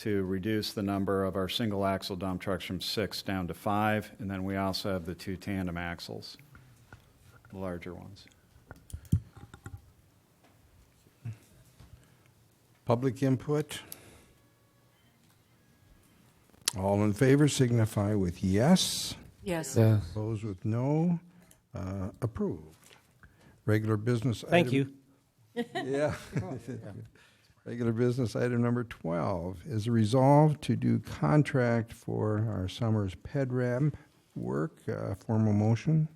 reduce the number of our single axle dump trucks from 6 down to 5, and then we also have the 2 tandem axles, the larger ones. Public input. All in favor signify with yes. Yes. Yes. Opposed with no. Approved. Regular business Thank item. you. Yeah. Regular business item number 12 is a resolve to do contract for our summer's ped ramp work. Formal motion.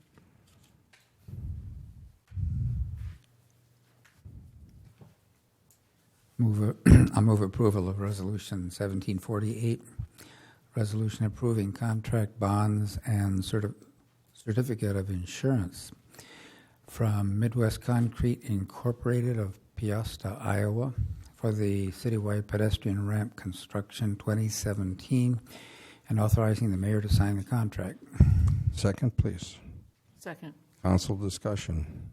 I move approval of Resolution 1748, resolution approving contract bonds and certificate of insurance from Midwest Concrete Incorporated of Peosta, Iowa, for the citywide pedestrian ramp construction 2017, and authorizing the mayor to sign the contract. Second, please. Second. Council discussion.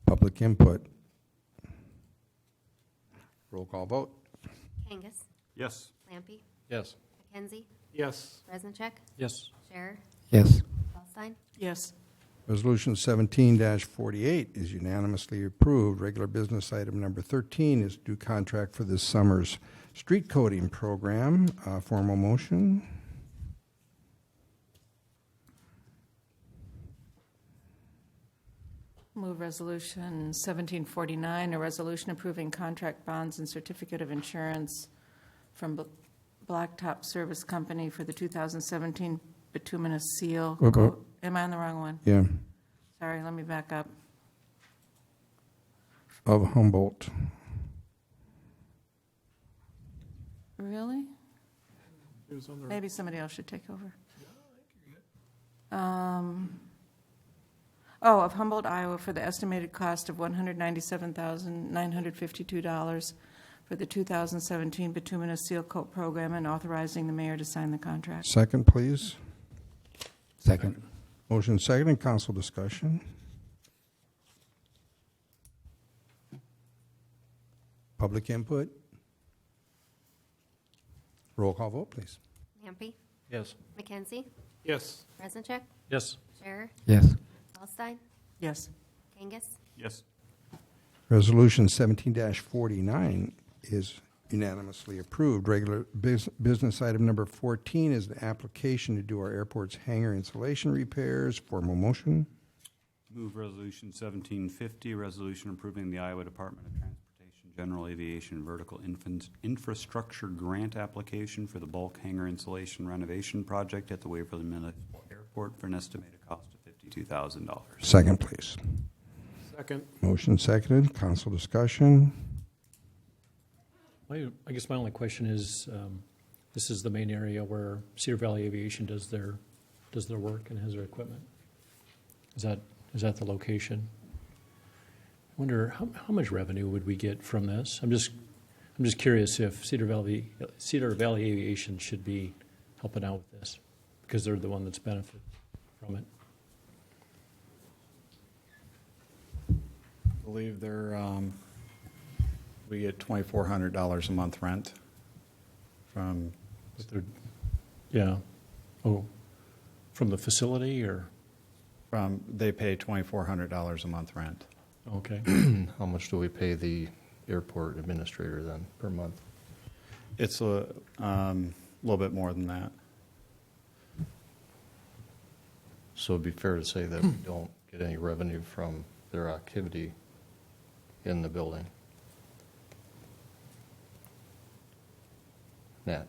Public input. Roll call vote. Kangas, Yes. Lampy, Yes. McKenzie, Yes. Resnick, Yes. Scherer, Yes. Feldstein. Yes. Resolution 17-48 is unanimously approved. Regular business item number 13 is due contract for this summer's street coating program. Formal motion. Move resolution 1749, a resolution approving contract bonds and certificate of insurance from Blacktop Service Company for the 2017 bituminous seal. Am I on the wrong one? Yeah, Sorry, let me back up. of Humboldt. Really? It was on the Maybe somebody else should take over. Of Humboldt, Iowa, for the estimated cost of $197,952 for the 2017 bituminous seal coat program, and authorizing the mayor to sign the contract. Second, please. Second. Motion second and council discussion. Public input. Roll call vote, please. Hampi, Yes. McKenzie, Yes. Resincheck, Yes. Scherer, Yes. Waldstein, Yes. Kangas, Yes. Resolution 17-49 is unanimously approved. Regular business item number 14 is the application to do our airport's hangar insulation repairs. Formal motion. Move Resolution 1750, resolution approving the Iowa Department of Transportation General Aviation Vertical Infrastructure Grant application for the bulk hangar insulation renovation project at the Waverly Municipal Airport for an estimated cost of $52,000. Second, please. Second. Motion seconded. Council discussion. I guess my only question is, this is the main area where Cedar Valley Aviation does their work and has their equipment. Is that the location? I wonder how much revenue would we get from this? I'm just curious if Cedar Valley Aviation should be helping out with this because they're the one that's benefited from it. I believe we get $2,400 a month rent from. From the facility or? They pay $2,400 a month rent. Okay. How much do we pay the airport administrator then per month? It's a little bit more than that. So it'd be fair to say that we don't get any revenue from their activity in the building. Net.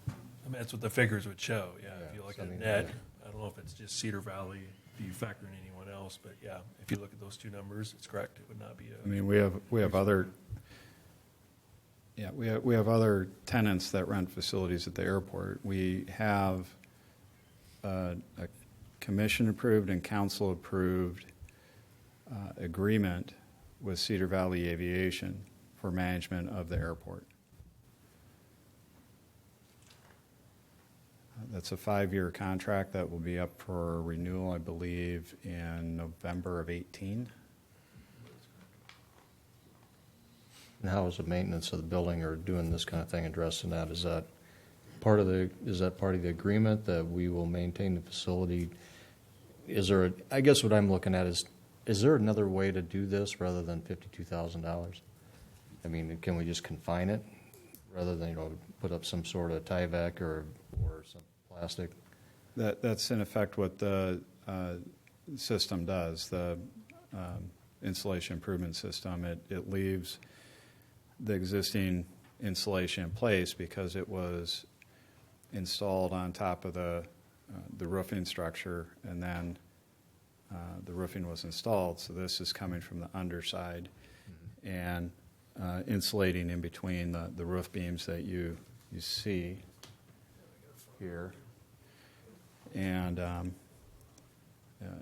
I mean, that's what the figures would show, yeah. If you look so at I mean, net, I don't know if it's just Cedar Valley, do you factor in anyone else, but yeah, if you look at those two numbers, it's correct, it would not be a. I mean, we have other. Yeah, we have other tenants that rent facilities at the airport. We have a commission-approved and council-approved agreement with Cedar Valley Aviation for management of the airport. That's a 5-year contract that will be up for renewal, I believe, in November of 2018. And how is the maintenance of the building or doing this kind of thing addressing that? Is that part of the agreement that we will maintain the facility? I guess what I'm looking at is there another way to do this rather than $52,000? I mean, can we just confine it rather than, put up some sort of Tyvek or some plastic? That's in effect what the system does, the insulation improvement system. It leaves the existing insulation in place because it was installed on top of the roofing structure, and then the roofing was installed. So this is coming from the underside and insulating in between the roof beams that you see here, and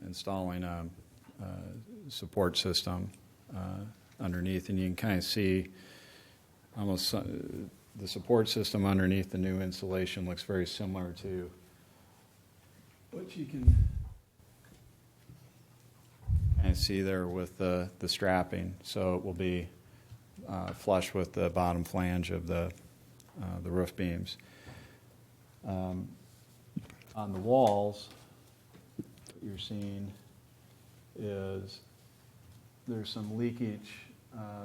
installing a support system underneath. And you can kind of see almost the support system underneath the new insulation looks very similar to what you can kind of see there with the strapping. So it will be flush with the bottom flange of the roof beams. On the walls, what you're seeing is there's some leakage,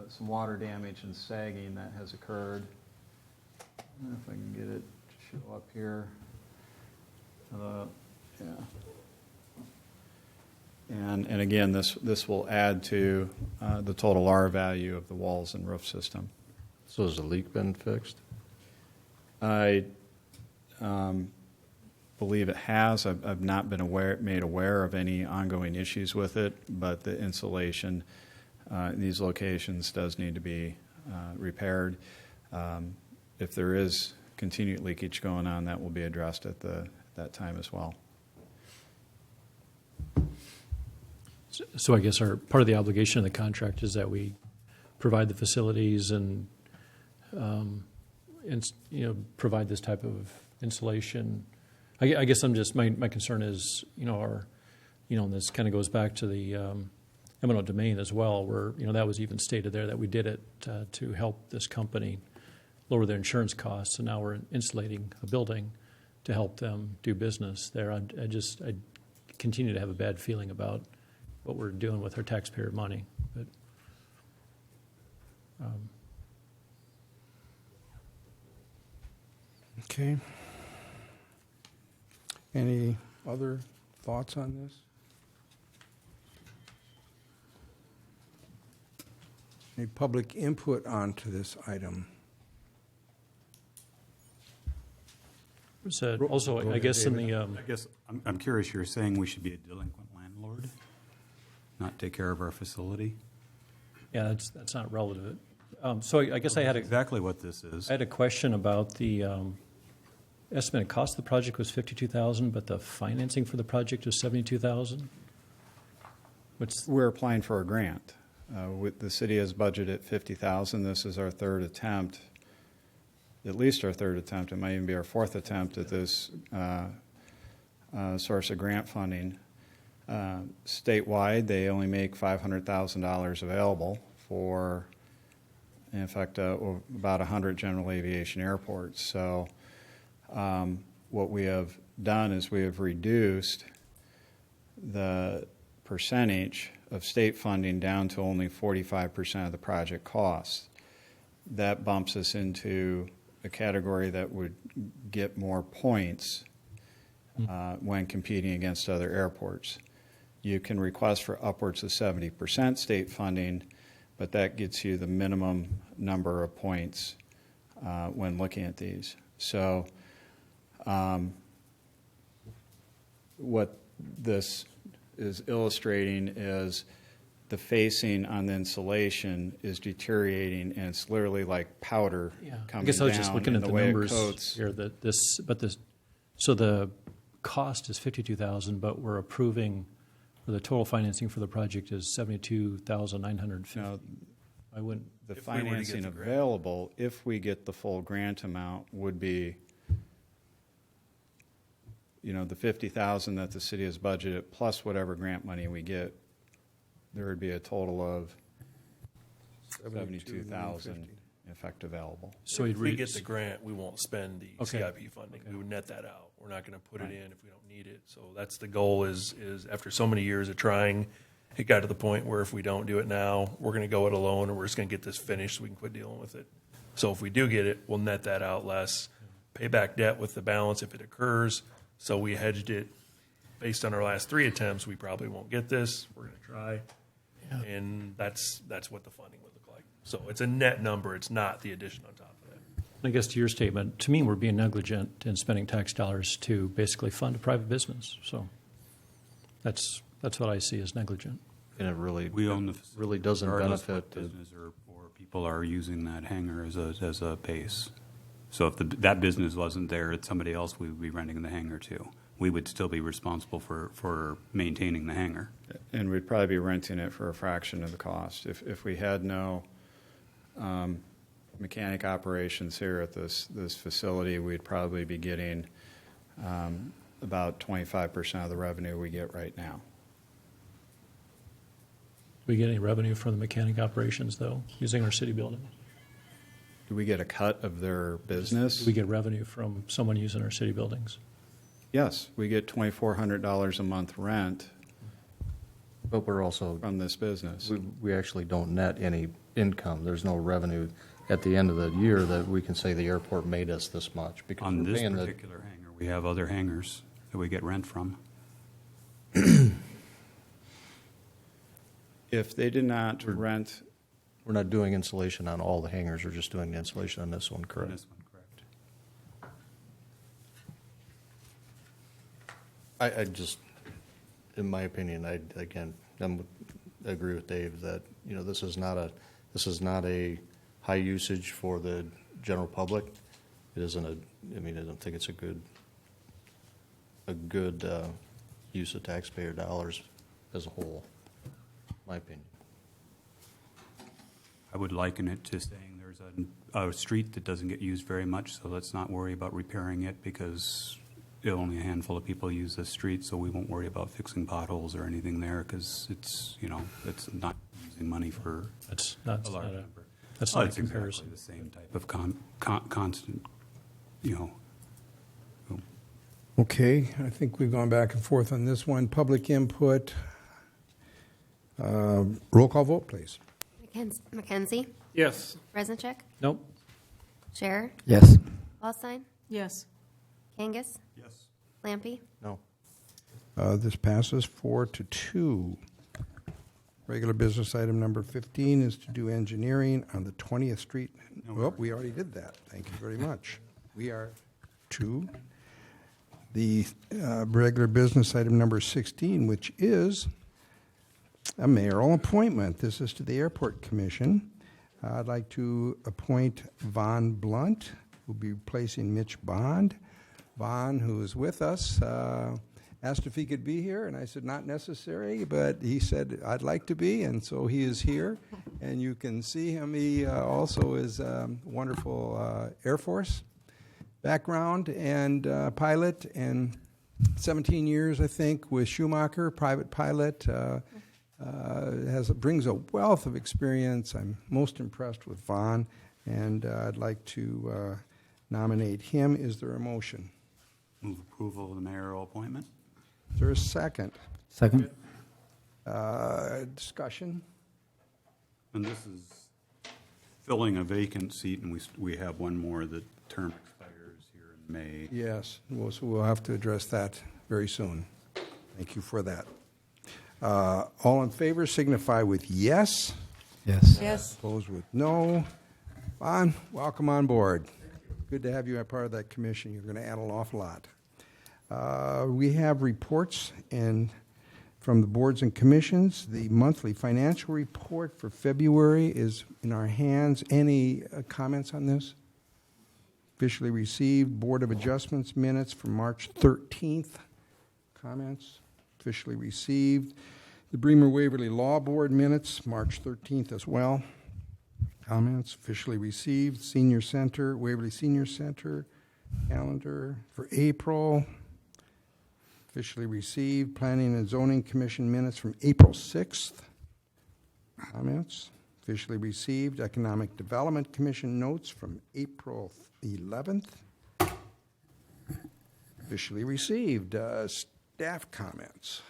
some water damage and sagging that has occurred. I don't know if I can get it to show up here. Yeah. And again, this will add to the total R value of the walls and roof system. So has the leak been fixed? I believe it has. I've not been made aware of any ongoing issues with it, but the insulation in these locations does need to be repaired. If there is continued leakage going on, that will be addressed at that time as well. So I guess part of the obligation of the contract is that we provide the facilities and provide this type of insulation. I guess I'm just my concern is and this kind of goes back to the eminent domain as well, where that was even stated there that we did it to help this company lower their insurance costs, and now we're insulating a building to help them do business there. I continue to have a bad feeling about what we're doing with our taxpayer money. But Okay. Any other thoughts on this? Any public input onto this item? also, I guess in the I guess I'm curious. You're saying we should be a delinquent landlord, not take care of our facility. yeah, that's not relevant. So I guess I had exactly what this is. I had a question about the estimated cost of the project was $52,000, but the financing for the project was $72,000. We're applying for a grant. With the city has budgeted $50,000. This is our third attempt, at least our third attempt. It might even be our fourth attempt at this source of grant funding. Statewide, they only make $500,000 available for, in fact, about 100 general aviation airports. So what we have done is we have reduced the percentage of state funding down to only 45% of the project cost. That bumps us into a category that would get more points when competing against other airports. You can request for upwards of 70% state funding, but that gets you the minimum number of points when looking at these. So what this is illustrating is the facing on the insulation is deteriorating, and it's literally like powder coming down. I guess I was just looking at the numbers coats. here. So the cost is $52,000, but we're approving, or the total financing for the project is $72,950. Now, I wouldn't. The financing available, if we get the full grant amount, would be, the $50,000 that the city has budgeted plus whatever grant money we get. There would be a total of $72,000 in effect available. So if we get the grant, we won't spend the CIP funding. Okay. We would net that out. We're not going to put it in if we don't need it. So that's the goal is after so many years of trying, it got to the point where if we don't do it now, we're going to go it alone, or we're just going to get this finished so we can quit dealing with it. So if we do get it, we'll net that out less, pay back debt with the balance if it occurs. So we hedged it based on our last 3 attempts. We probably won't get this. We're going to try. Yeah. And that's what the funding would look like. So it's a net number. It's not the addition on top of that. I guess to your statement, to me, we're being negligent in spending tax dollars to basically fund a private business. So that's what I see as negligent. And it really, we own the really doesn't benefit the business or people are using that hangar as a base. So if that business wasn't there, it's somebody else we would be renting the hangar to. We would still be responsible for maintaining the hangar. And we'd probably be renting it for a fraction of the cost. If we had no mechanic operations here at this facility, we'd probably be getting about 25% of the revenue we get right now. Do we get any revenue from the mechanic operations, though, using our city building? Do we get a cut of their business? Do we get revenue from someone using our city buildings? Yes, we get $2,400 a month rent. But we're also from this business. We actually don't net any income. There's no revenue at the end of the year that we can say the airport made us this much. Because on we're this paying particular hangar, we have other hangars that we get rent from. If they did not rent, we're not doing insulation on all the hangars. We're just doing the insulation on this one, correct? On this one, correct. I just, in my opinion, I agree with Dave that this is not a high usage for the general public. It isn't I don't think it's a good use of taxpayer dollars as a whole. My opinion. I would liken it to saying there's a street that doesn't get used very much, so let's not worry about repairing it because only a handful of people use this street, so we won't worry about fixing potholes or anything there because it's not using money for that's not That's Oh, not a it's comparison. exactly the same type of constant, you know. Okay, I think we've gone back and forth on this one. Public input. Roll call vote, please. McKenzie? Yes. Reznacek? Nope. Scherer? Yes. Waldstein? Yes. Kangas? Yes. Lampy? No. This passes 4-2. Regular business item number 15 is to do engineering on the 20th Street. Well, we already did that. Thank you very much. We are 2. The regular business item number 16, which is a mayoral appointment. This is to the Airport Commission. I'd like to appoint Von Blunt, who'll be replacing Mitch Bond. Von, who is with us, asked if he could be here, and I said not necessary, but he said I'd like to be, and so he is here. And you can see him. He also is wonderful Air Force background and pilot, and 17 years, I think, with Schumacher, private pilot. Brings a wealth of experience. I'm most impressed with Vaughn, and I'd like to nominate him. Is there a motion? Move approval of the mayoral appointment. Is there a second? Second. Discussion? And this is filling a vacant seat, and we have one more. The term expires here in May. Yes, so we'll have to address that very soon. Thank you for that. All in favor signify with yes. Yes. Yes. Opposed with no. Vaughn, welcome on board. Good to have you a part of that commission. You're going to add an awful lot. We have reports from the boards and commissions. The monthly financial report for February is in our hands. Any comments on this? Officially received. Board of Adjustments minutes from March 13th. Comments? Officially received. The Bremer Waverly Law Board minutes, March 13th as well. Comments officially received. Senior Center, Waverly Senior Center calendar for April, officially received. Planning and Zoning Commission minutes from April 6th. Comments officially received. Economic Development Commission notes from April 11th. Officially received. Staff comments.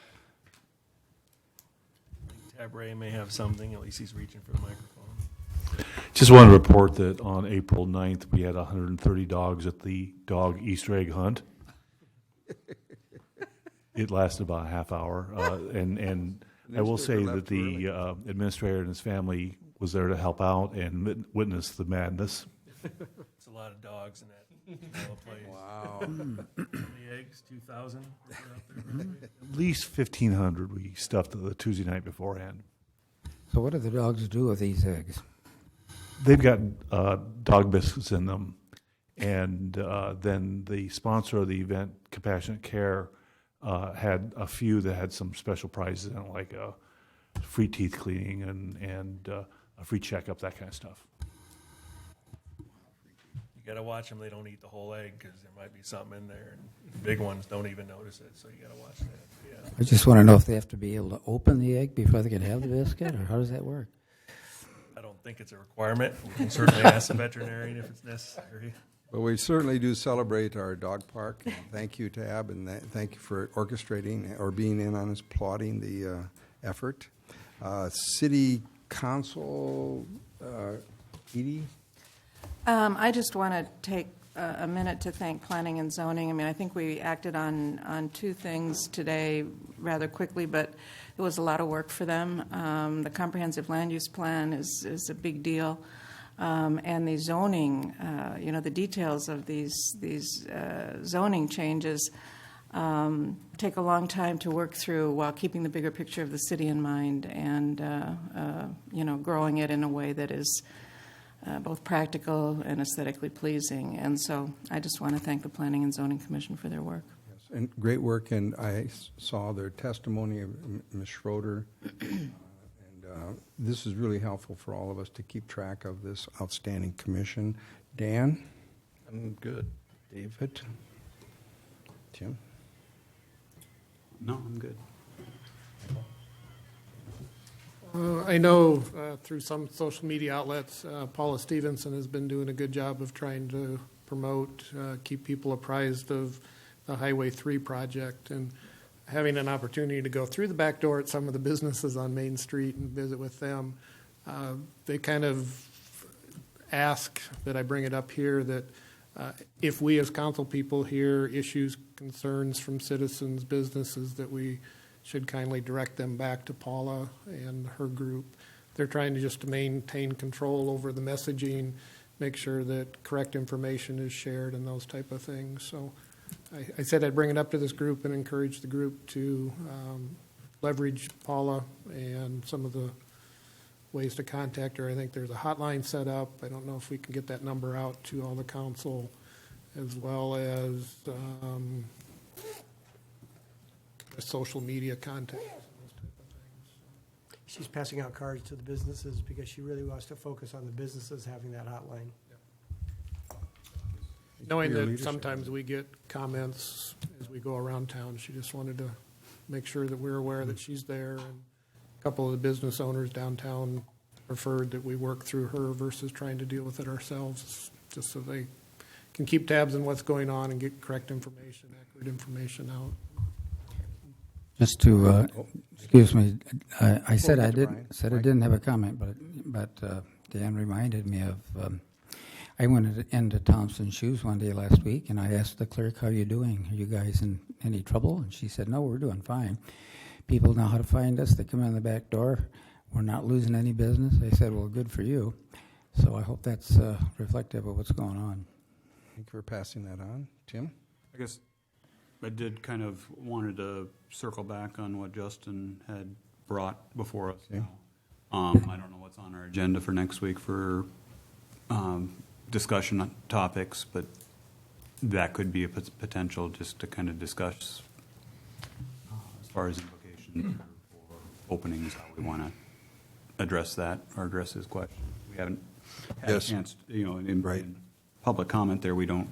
Tab Ray may have something, at least he's reaching for the microphone. Just want to report that on April 9th, we had 130 dogs at the dog Easter egg hunt. It lasted about a half hour. And I will say that the administrator and his family was there to help out and witness the madness. It's a lot of dogs in that place. Wow. How many eggs? 2,000? At least 1,500 we stuffed the Tuesday night beforehand. So what do the dogs do with these eggs? They've got dog biscuits in them. And then the sponsor of the event, Compassionate Care, had a few that had some special prizes in it, like a free teeth cleaning and a free checkup, that kind of stuff. You got to watch them. They don't eat the whole egg because there might be something in there. And big ones don't even notice it, so you got to watch that. Yeah. I just want to know if they have to be able to open the egg before they can have the biscuit, or how does that work? I don't think it's a requirement. We can certainly ask the veterinarian if it's necessary. Well, we certainly do celebrate our dog park. Thank you, Tab, and thank you for orchestrating or being in on us, plotting the effort. City Council, Edie? I just want to take a minute to thank Planning and Zoning. I mean, I think we acted on two things today rather quickly, but it was a lot of work for them. The comprehensive land use plan is a big deal. And the zoning, the details of these zoning changes take a long time to work through while keeping the bigger picture of the city in mind and, growing it in a way that is both practical and aesthetically pleasing. And so I just want to thank the Planning and Zoning Commission for their work. Yes, and great work, and I saw their testimony of Ms. Schroeder. This is really helpful for all of us to keep track of this outstanding commission. Dan? I'm good. David? Tim? No, I'm good. I know through some social media outlets, Paula Stevenson has been doing a good job of trying to promote, keep people apprised of the Highway 3 project, and having an opportunity to go through the back door at some of the businesses on Main Street and visit with them. They kind of ask that I bring it up here that if we as council people hear issues, concerns from citizens, businesses, that we should kindly direct them back to Paula and her group. They're trying to just maintain control over the messaging, make sure that correct information is shared and those type of things. So I said I'd bring it up to this group and encourage the group to leverage Paula and some of the ways to contact her. I think there's a hotline set up. I don't know if we can get that number out to all the council, as well as social media contact. She's passing out cards to the businesses because she really wants to focus on the businesses having that hotline. Knowing Your that leadership. sometimes we get comments as we go around town, she just wanted to make sure that we're aware that she's there. And a couple of the business owners downtown preferred that we work through her versus trying to deal with it ourselves, just so they can keep tabs on what's going on and get correct information, accurate information out. Just to, excuse me, I said I Mr. didn't, Bryan. said I didn't have a comment, but Dan reminded me of, I went into Thompson's Shoes one day last week, and I asked the clerk, how you doing? Are you guys in any trouble? And she said, no, we're doing fine. People know how to find us. They come in the back door. We're not losing any business. I said, well, good for you. So I hope that's reflective of what's going on. Thank you for passing that on. Tim? I guess I did kind of wanted to circle back on what Justin had brought before us now. I don't know what's on our agenda for next week for discussion on topics, but that could be a potential just to kind of discuss as far as implications for openings, how we want to address that or address his question. We haven't had a chance, in public comment there, we don't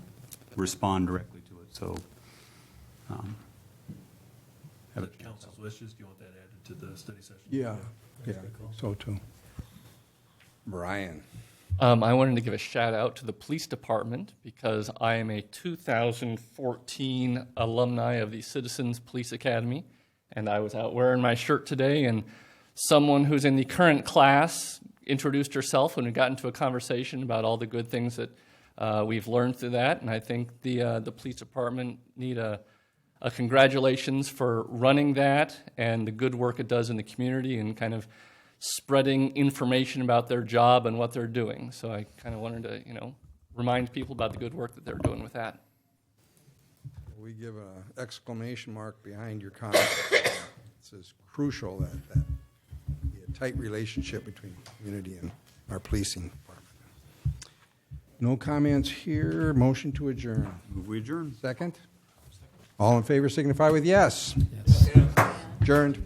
respond directly to it, so Have it council's wishes, do you want that added to the study session? Yeah, I think so too. Brian. I wanted to give a shout out to the police department because I am a 2014 alumni of the Citizens Police Academy, and I was out wearing my shirt today, and someone who's in the current class introduced herself and we got into a conversation about all the good things that we've learned through that, and I think the police department need a congratulations for running that and the good work it does in the community and kind of spreading information about their job and what they're doing. So I kind of wanted to, remind people about the good work that they're doing with that. We give an exclamation mark behind your comment. This is crucial that be a tight relationship between the community and our policing department. No comments here. Motion to adjourn. move we adjourn. Second? All in favor signify with yes. Yes. Adjourned.